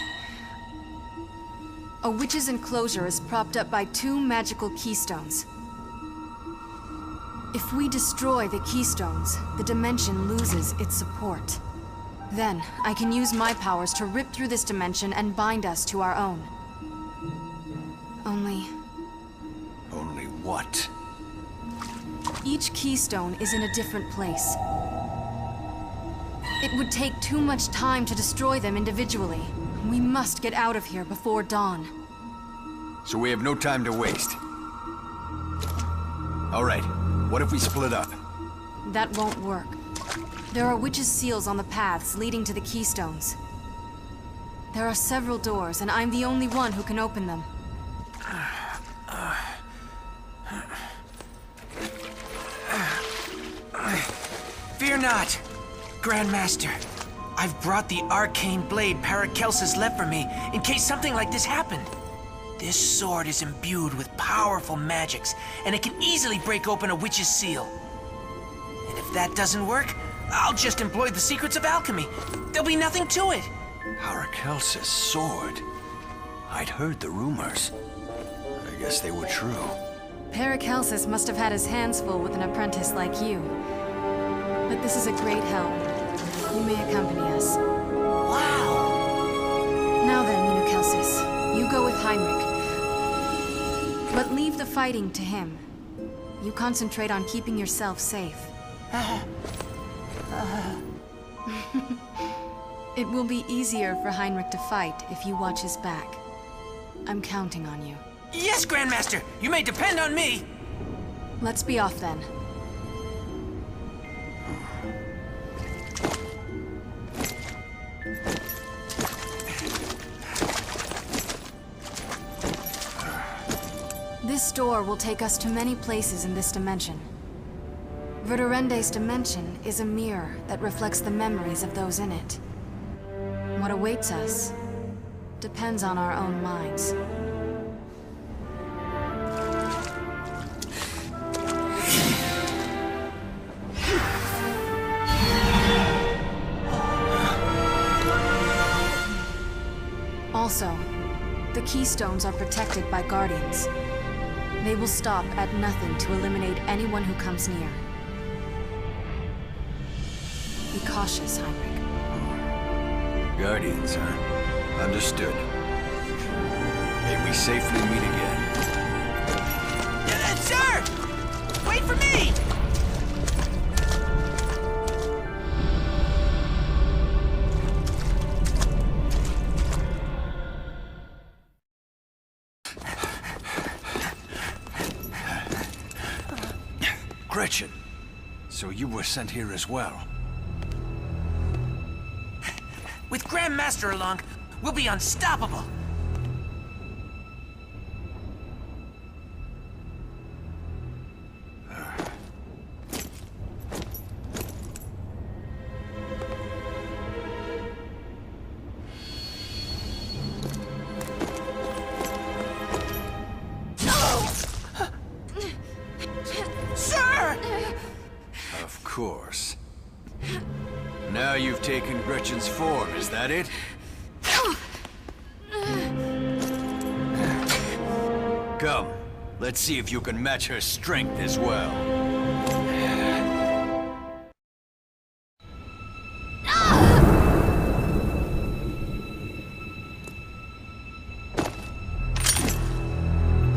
A witch's enclosure is propped up by 2 magical keystones. If we destroy the keystones, the dimension loses its support. Then, I can use my powers to rip through this dimension and bind us to our own. Only
what?
Each keystone is in a different place. It would take too much time to destroy them individually. We must get out of here before dawn.
So we have no time to waste. All right, what if we split up?
That won't work. There are witches' seals on the paths leading to the keystones. There are several doors, and I'm the only one who can open them.
Fear not, Grandmaster. I've brought the arcane blade Paracelsus left for me in case something like this happened. This sword is imbued with powerful magics, and it can easily break open a witch's seal. And if that doesn't work, I'll just employ the secrets of alchemy. There'll be nothing to it.
Paracelsus' sword. I'd heard the rumors. I guess they were true.
Paracelsus must have had his hands full with an apprentice like you. But this is a great help. You may accompany us.
Wow!
Now then, Minocalcis, you go with Heinrich. But leave the fighting to him. You concentrate on keeping yourself safe. It will be easier for Heinrich to fight if you watch his back. I'm counting on you.
Yes, Grandmaster! You may depend on me!
Let's be off then. This door will take us to many places in this dimension. Verdurende's dimension is a mirror that reflects the memories of those in it. What awaits us depends on our own minds. Also, the keystones are protected by guardians. They will stop at nothing to eliminate anyone who comes near. Be cautious, Heinrich.
Guardians, huh? Understood. May we safely meet again.
Sir! Wait for me!
Gretchen, so you were sent here as well.
With Grandmaster along, we'll be unstoppable.
course. Now you've taken Gretchen's form, is that it? Come, let's see if you can match her strength as well.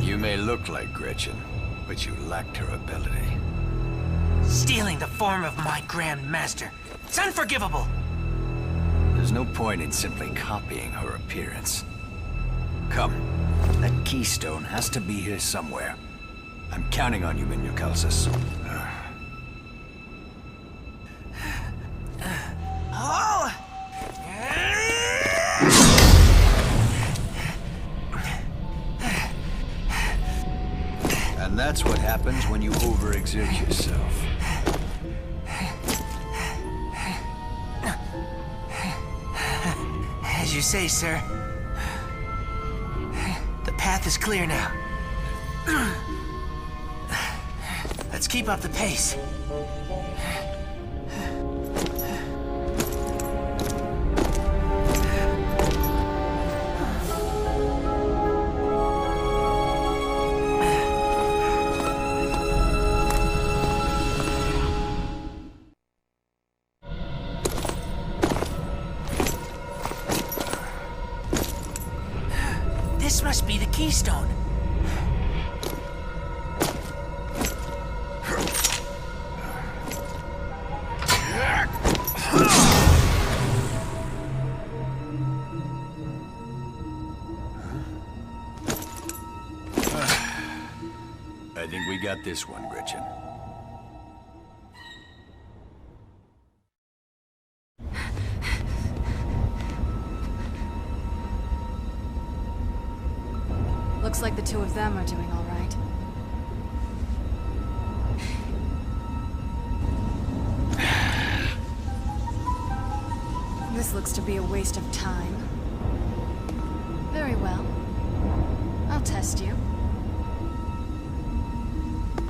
You may look like Gretchen, but you lacked her ability.
Stealing the form of my Grand Master. It's unforgivable!
There's no point in simply copying her appearance. Come, that keystone has to be here somewhere. I'm counting on you, Minocalcus.
Oh!
And that's what happens when you overexert yourself.
As you say, sir. The path is clear now. Let's keep up the pace. This must be the keystone.
I think we got this one, Gretchen.
Looks like the two of them are doing all right. This looks to be a waste of time. Very well. I'll test you.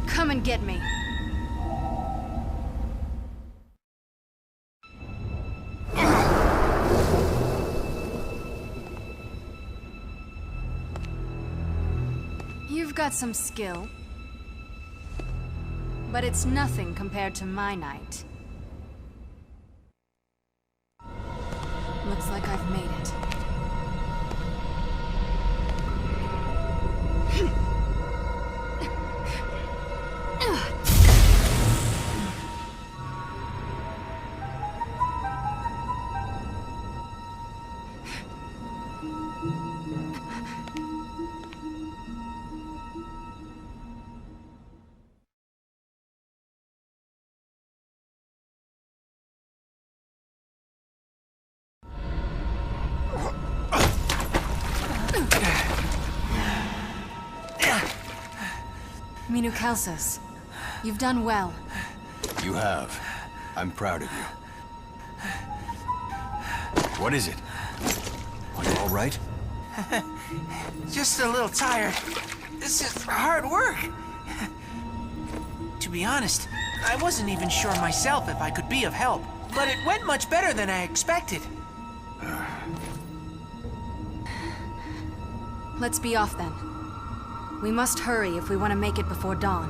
Come and get me. You've got some skill, but it's nothing compared to my knight. Looks like I've made it. Minocalcus, you've done well.
You have. I'm proud of you. What is it? Are you all right?
Just a little tired. This is hard work. To be honest, I wasn't even sure myself if I could be of help. But it went much better than I expected.
Let's be off then. We must hurry if we want to make it before dawn.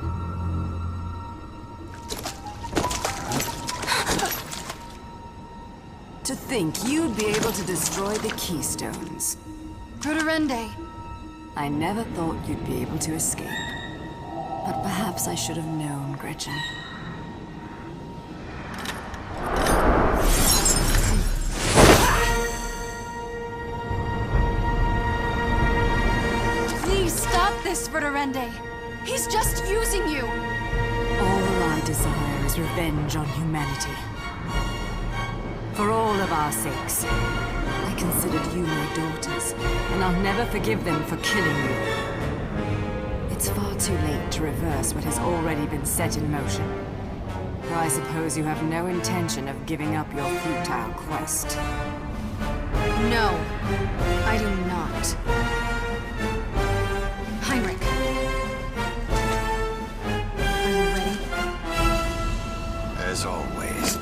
To think you'd be able to destroy the Keystones.
Prudorende!
I never thought you'd be able to escape. But perhaps I should have known, Gretchen.
Please stop this, Prudorende! He's just using you!
All I desire is revenge on humanity. For all of our sakes. I considered you my daughters, and I'll never forgive them for killing you. It's far too late to reverse what has already been set in motion. I suppose you have no intention of giving up your futile quest.
No, I do not. Heinrich. Are you ready?
As always.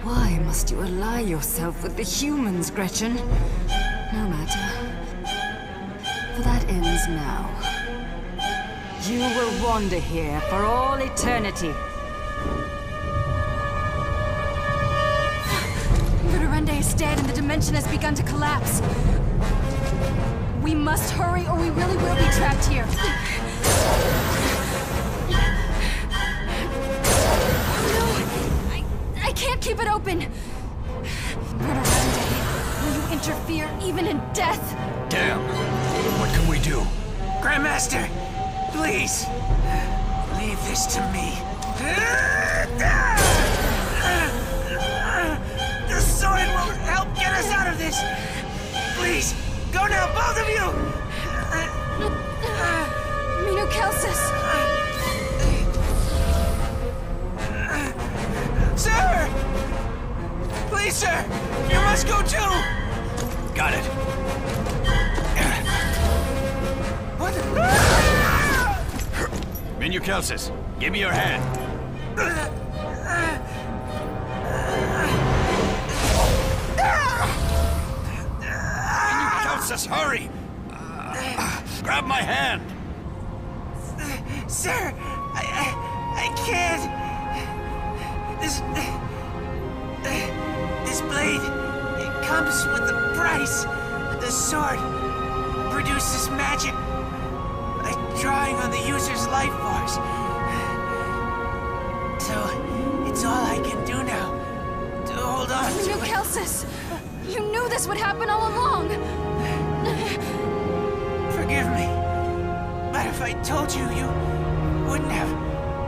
Why must you ally yourself with the humans, Gretchen? No matter. For that ends now. You will wander here for all eternity.
Verdurende is dead and the dimension has begun to collapse. We must hurry or we really will be trapped here. I can't keep it open! Verdurende, will you interfere even in death?
Damn. What can we do?
Grandmaster, please, leave this to me. The sword won't help get us out of this. Please, go now, both of you!
Minukelsis!
Sir! Please, sir! You must go too!
Got it.
What?
Minukelsis, give me your hand. Minukelsis, hurry! Grab my hand!
Sir, I can't. This blade, it comes with the price. The sword produces magic by drawing on the user's life force. So, it's all I can do now to hold on to it.
Minukelsis! You knew this would happen all along!
Forgive me, but if I told you, you wouldn't have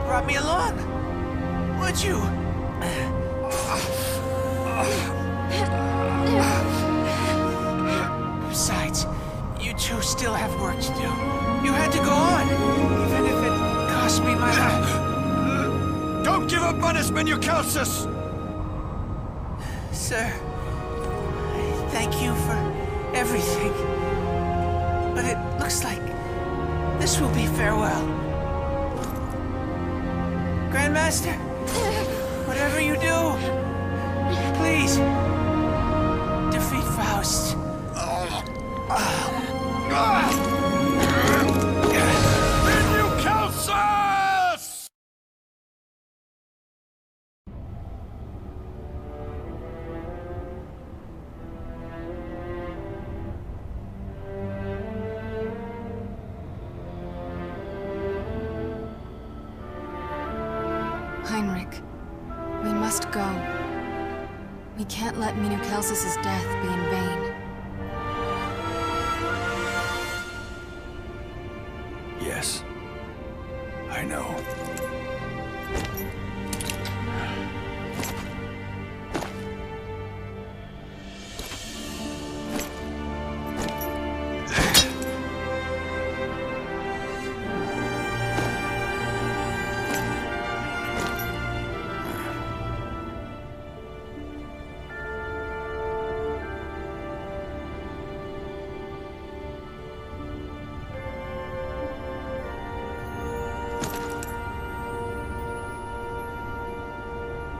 brought me along, would you? Besides, you two still have work to do. You had to go on, even if it cost me my life.
Don't give up on us, Minukelsis!
Sir, I thank you for everything. But it looks like this will be farewell. Grandmaster, whatever you do, please, defeat Faust.
Minukelsis!
Heinrich, we must go. We can't let Minukelsis' death be in vain.
I know.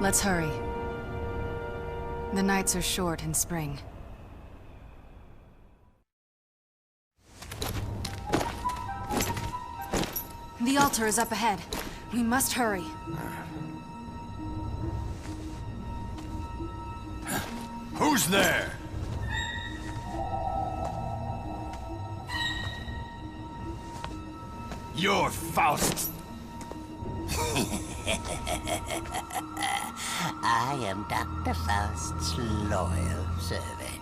Let's hurry. The nights are short in spring. The altar is up ahead. We must hurry.
Who's there? You're Faust.
I am Dr. Faust's loyal servant.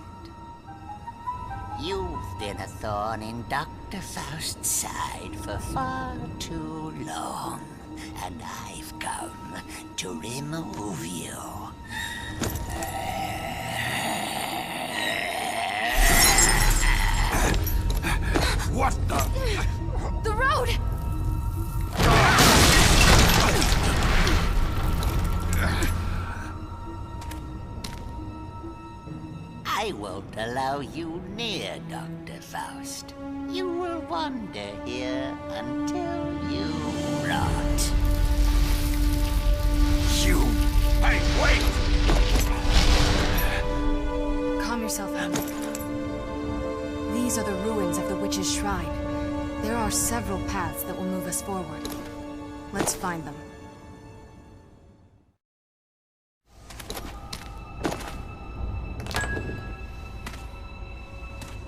You've been a thorn in Dr. Faust's side for far too long, and I've come to remove you.
What the?
The road!
I won't allow you near Dr. Faust. You will wander here until you rot.
You! Hey, wait!
Calm yourself, Henry. These are the ruins of the Witch's Shrine. There are several paths that will move us forward. Let's find them.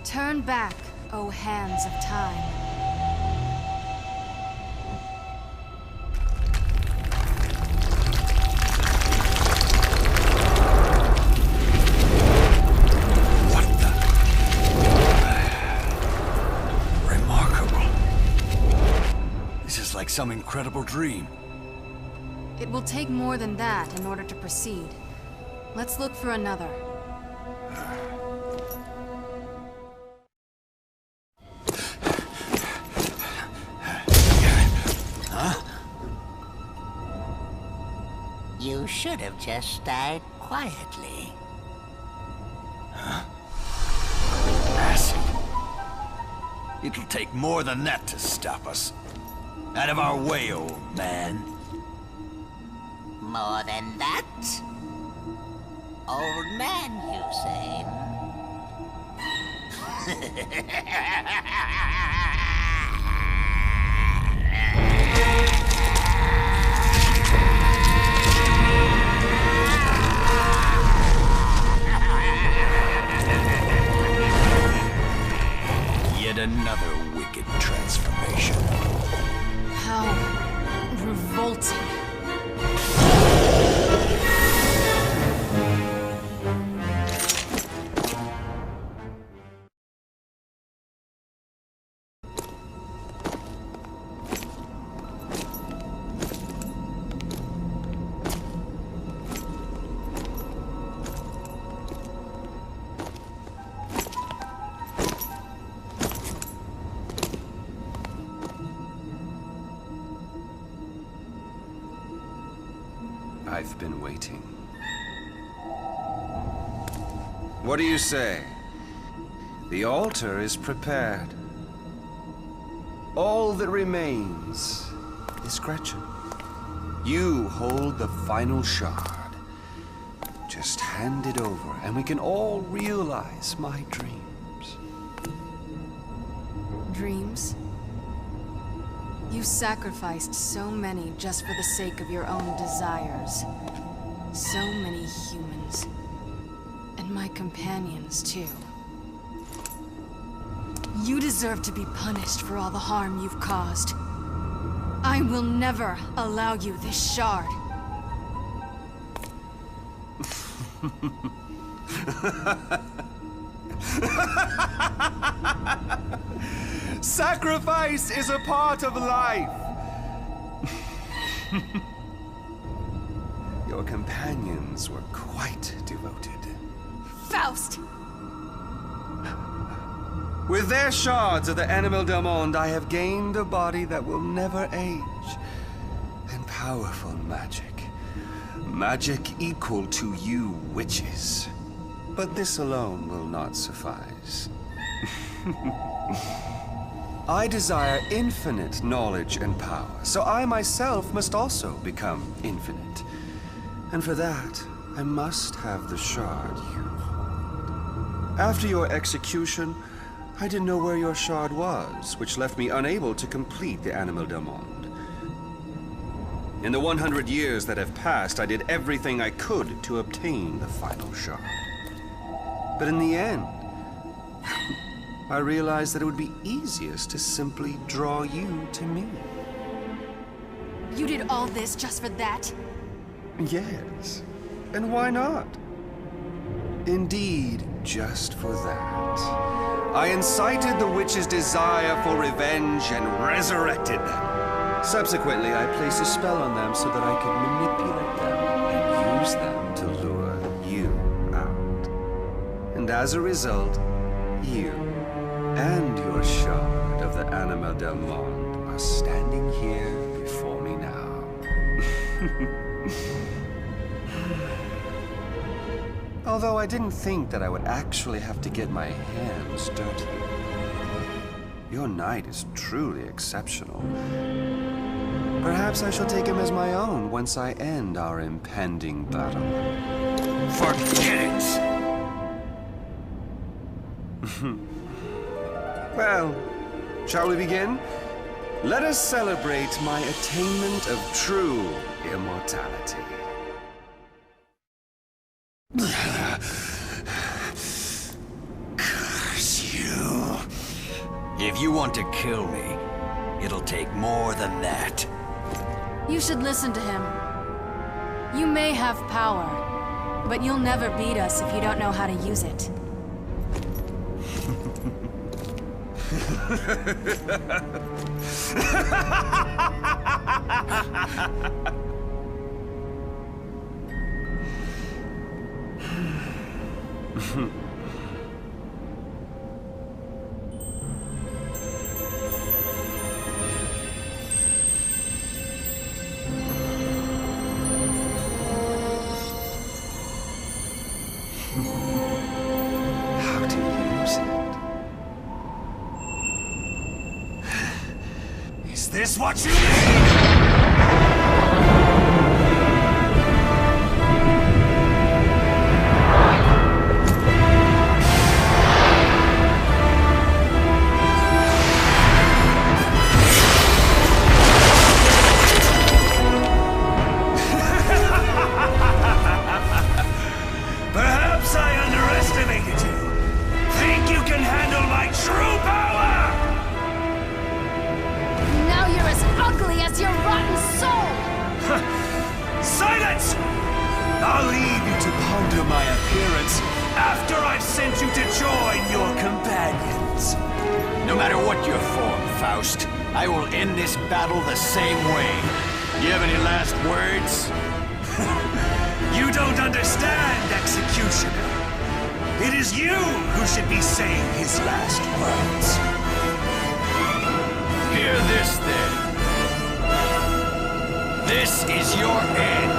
Turn back, O hands of time.
What the? Remarkable. This is like some incredible dream.
It will take more than that in order to proceed. Let's look for another.
You should have just died quietly.
Acid. It'll take more than that to stop us. Out of our way, old man.
More than that? Old man, you say?
Yet another wicked transformation.
How revolting.
I've been waiting. What do you say? The altar is prepared. All that remains is Gretchen. You hold the final shard. Just hand it over, and we can all realize my dreams.
Dreams? You sacrificed so many just for the sake of your own desires. So many humans. And my companions, too. You deserve to be punished for all the harm you've caused. I will never allow you this shard.
Sacrifice is a part of life.
Your companions were quite devoted.
Faust!
With their shards of the Animal del Monde, I have gained a body that will never age. And powerful magic. Magic equal to you witches. But this alone will not suffice. I desire infinite knowledge and power, so I myself must also become infinite. And for that, I must have the shard you hold. After your execution, I didn't know where your shard was, which left me unable to complete the Animal del Monde. In the 100 years that have passed, I did everything I could to obtain the final shard. But in the end, I realized that it would be easiest to simply draw you to me.
You did all this just for that?
Yes. And why not? Indeed, just for that. I incited the witch's desire for revenge and resurrected them. Subsequently, I placed a spell on them so that I could manipulate them and use them to lure you out. And as a result, you and your shard of the Animal del Monde are standing here before me now. Although I didn't think that I would actually have to get my hands dirty. Your knight is truly exceptional. Perhaps I shall take him as my own once I end our impending battle.
Forget it!
Well, shall we begin? Let us celebrate my attainment of true immortality.
Curse you. If you want to kill me, it'll take more than that.
You should listen to him. You may have power, but you'll never beat us if you don't know how to use it.
How to use it?
Is this what you need?
Perhaps I underestimated you. Think you can handle my true power?
Now you're as ugly as your rotten soul!
Silence! I'll leave you to ponder my appearance after I've sent you to join your companions.
No matter what your form, Faust, I will end this battle the same way. You have any last words?
You don't understand, Executioner. It is you who should be saying his last words.
Hear this, then. This is your end.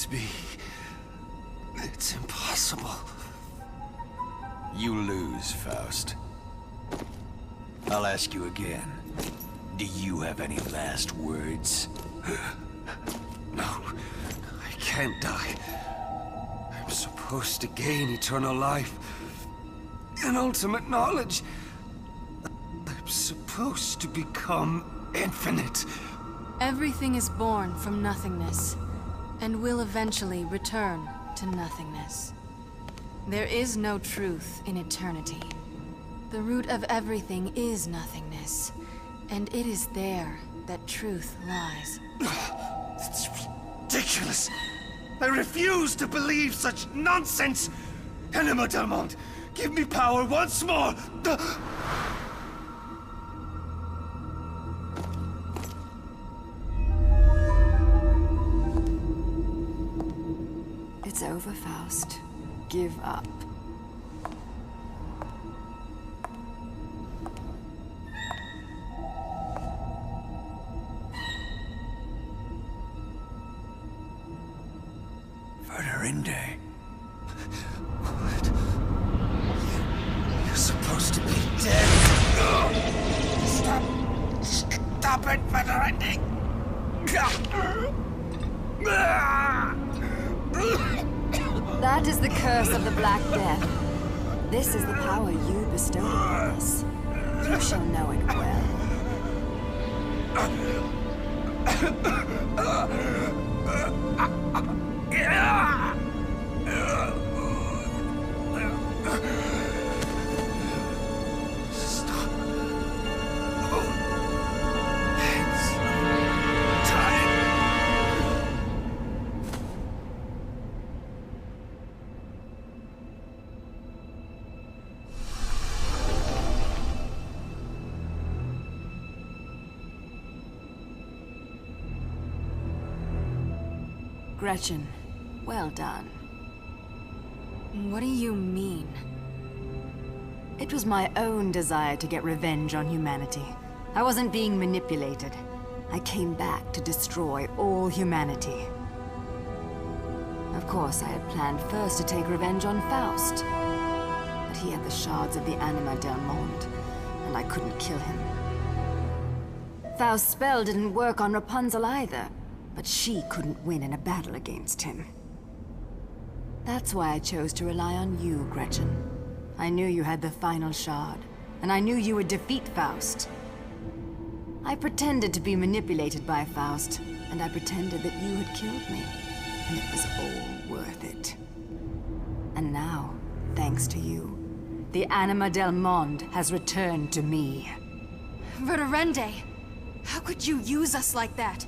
this be? It's impossible.
You lose, Faust. I'll ask you again. Do you have any last words?
No, I can't die. I'm supposed to gain eternal life. And ultimate knowledge. I'm supposed to become infinite.
Everything is born from nothingness, and will eventually return to nothingness. There is no truth in eternity. The root of everything is nothingness, and it is there that truth lies.
It's ridiculous! I refuse to believe such nonsense! Anima Del Monde, give me power once more!
It's over, Faust. Give up.
Verdurinde.
What? You're supposed to be dead.
Stop it, Verdurinde!
That is the curse of the Black Death. This is the power you bestowed upon us. You shall know it well.
Stop. It's time.
Gretchen, well done.
What do you mean?
It was my own desire to get revenge on humanity. I wasn't being manipulated. I came back to destroy all humanity. Of course, I had planned first to take revenge on Faust. But he had the shards of the Anima Del Monde, and I couldn't kill him. Faust's spell didn't work on Rapunzel either, but she couldn't win in a battle against him. That's why I chose to rely on you, Gretchen. I knew you had the final shard, and I knew you would defeat Faust. I pretended to be manipulated by Faust, and I pretended that you had killed me, and it was all worth it. And now, thanks to you, the Anima Del Monde has returned to me.
Verdurinde! How could you use us like that?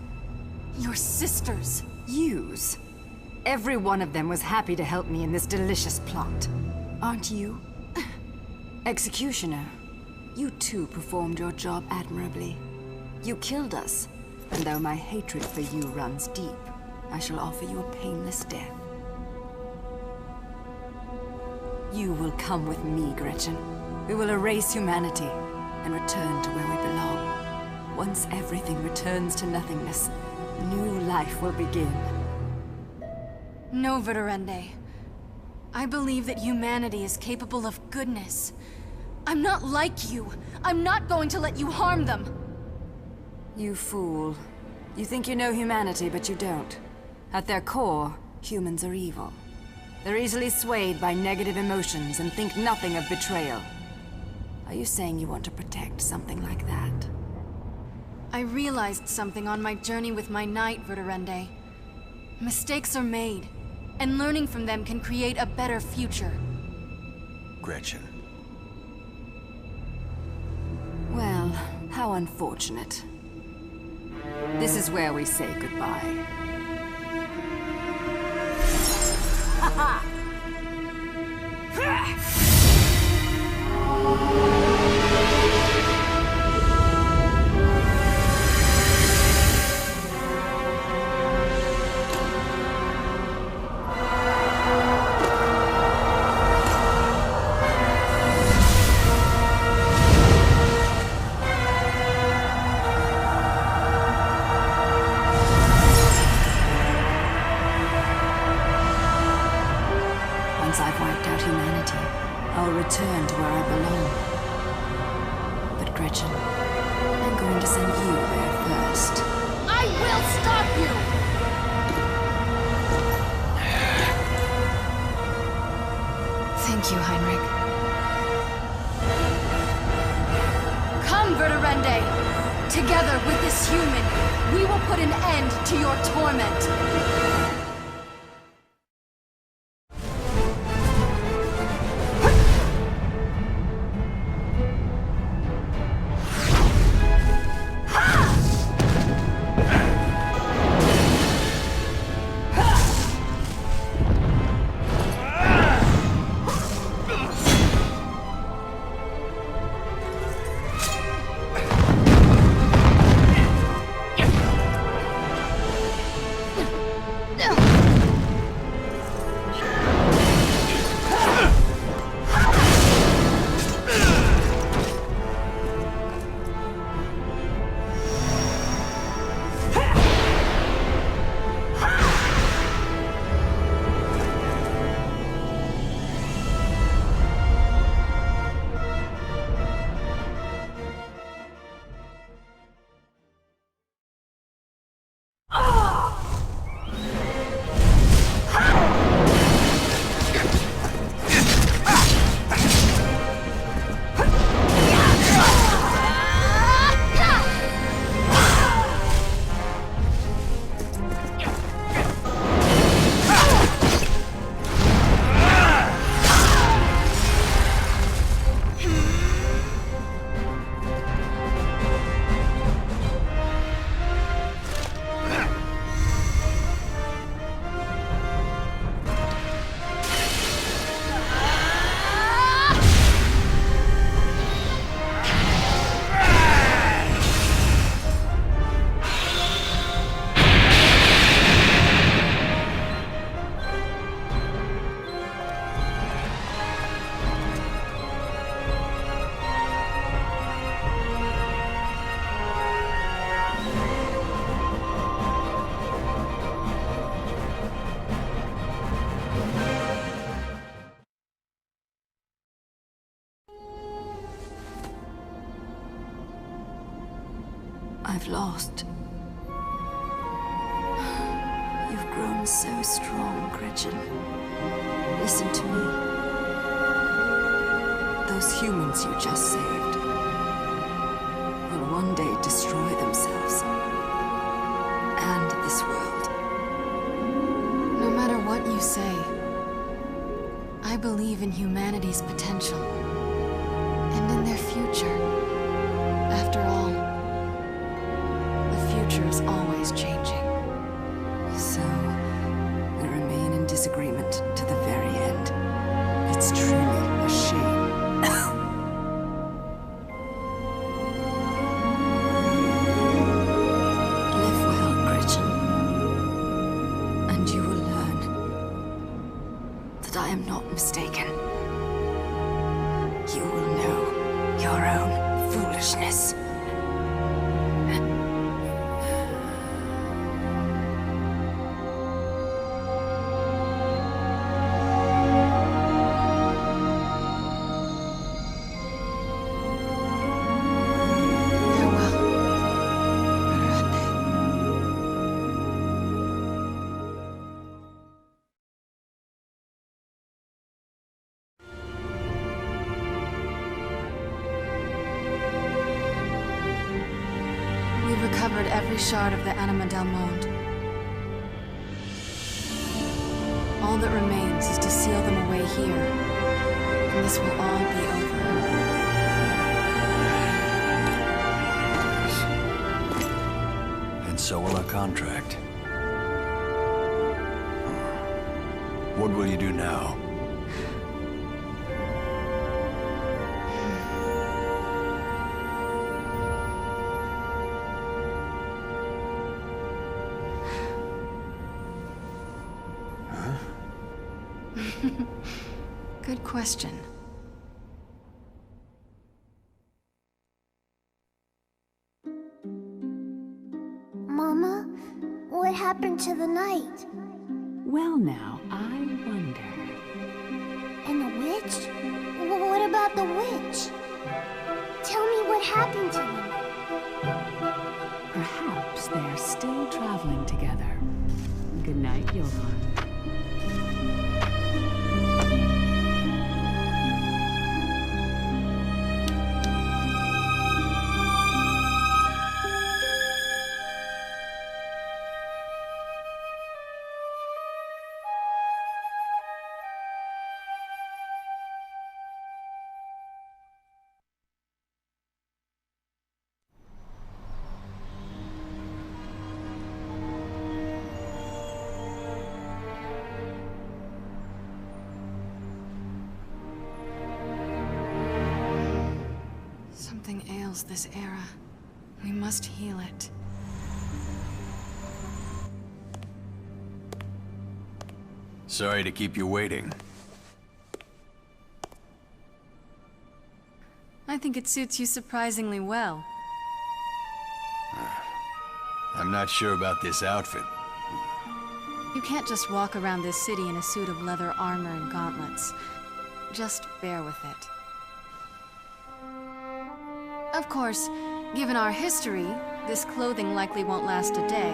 Your sisters.
Use? Every one of them was happy to help me in this delicious plot. Aren't you? Executioner, you too performed your job admirably. You killed us, and though my hatred for you runs deep, I shall offer you a painless death. You will come with me, Gretchen. We will erase humanity and return to where we belong. Once everything returns to nothingness, new life will begin.
No, Verdurinde. I believe that humanity is capable of goodness. I'm not like you. I'm not going to let you harm them.
You fool. You think you know humanity, but you don't. At their core, humans are evil. They're easily swayed by negative emotions and think nothing of betrayal. Are you saying you want to protect something like that?
I realized something on my journey with my knight, Verdurinde. Mistakes are made, and learning from them can create a better future.
Gretchen.
Well, how unfortunate. This is where we say goodbye. Ha ha! return to where I belong. But Gretchen, I'm going to send you there first.
I will stop you! Thank you, Heinrich. Come, Verderende! Together with this human, we will put an end to your torment.
I've lost. You've grown so strong, Gretchen. Listen to me. Those humans you just saved will one day destroy themselves and this world.
No matter what you say, I believe in humanity's potential and in their future. After all, the future is always changing.
So, we remain in disagreement to the very end. It's truly a shame. Live well, Gretchen. And you will learn that I am not mistaken. You will know your own foolishness.
We've recovered every shard of the Anima del Monde. All that remains is to seal them away here, and this will all be over.
And so will our contract. What will you do now?
Good question.
Mama, what happened to the night?
Well now, I wonder.
And the witch? What about the witch? Tell me what happened to them.
Perhaps they're still traveling together. Good night, Johann.
Something ails this era. We must heal it.
Sorry to keep you waiting.
I think it suits you surprisingly well.
I'm not sure about this outfit.
You can't just walk around this city in a suit of leather armor and gauntlets. Just bear with it. Of course, given our history, this clothing likely won't last a day.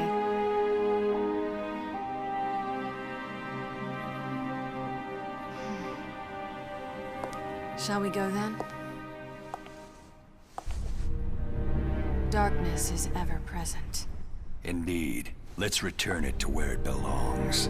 Shall we go then? Darkness is ever present.
Indeed. Let's return it to where it belongs.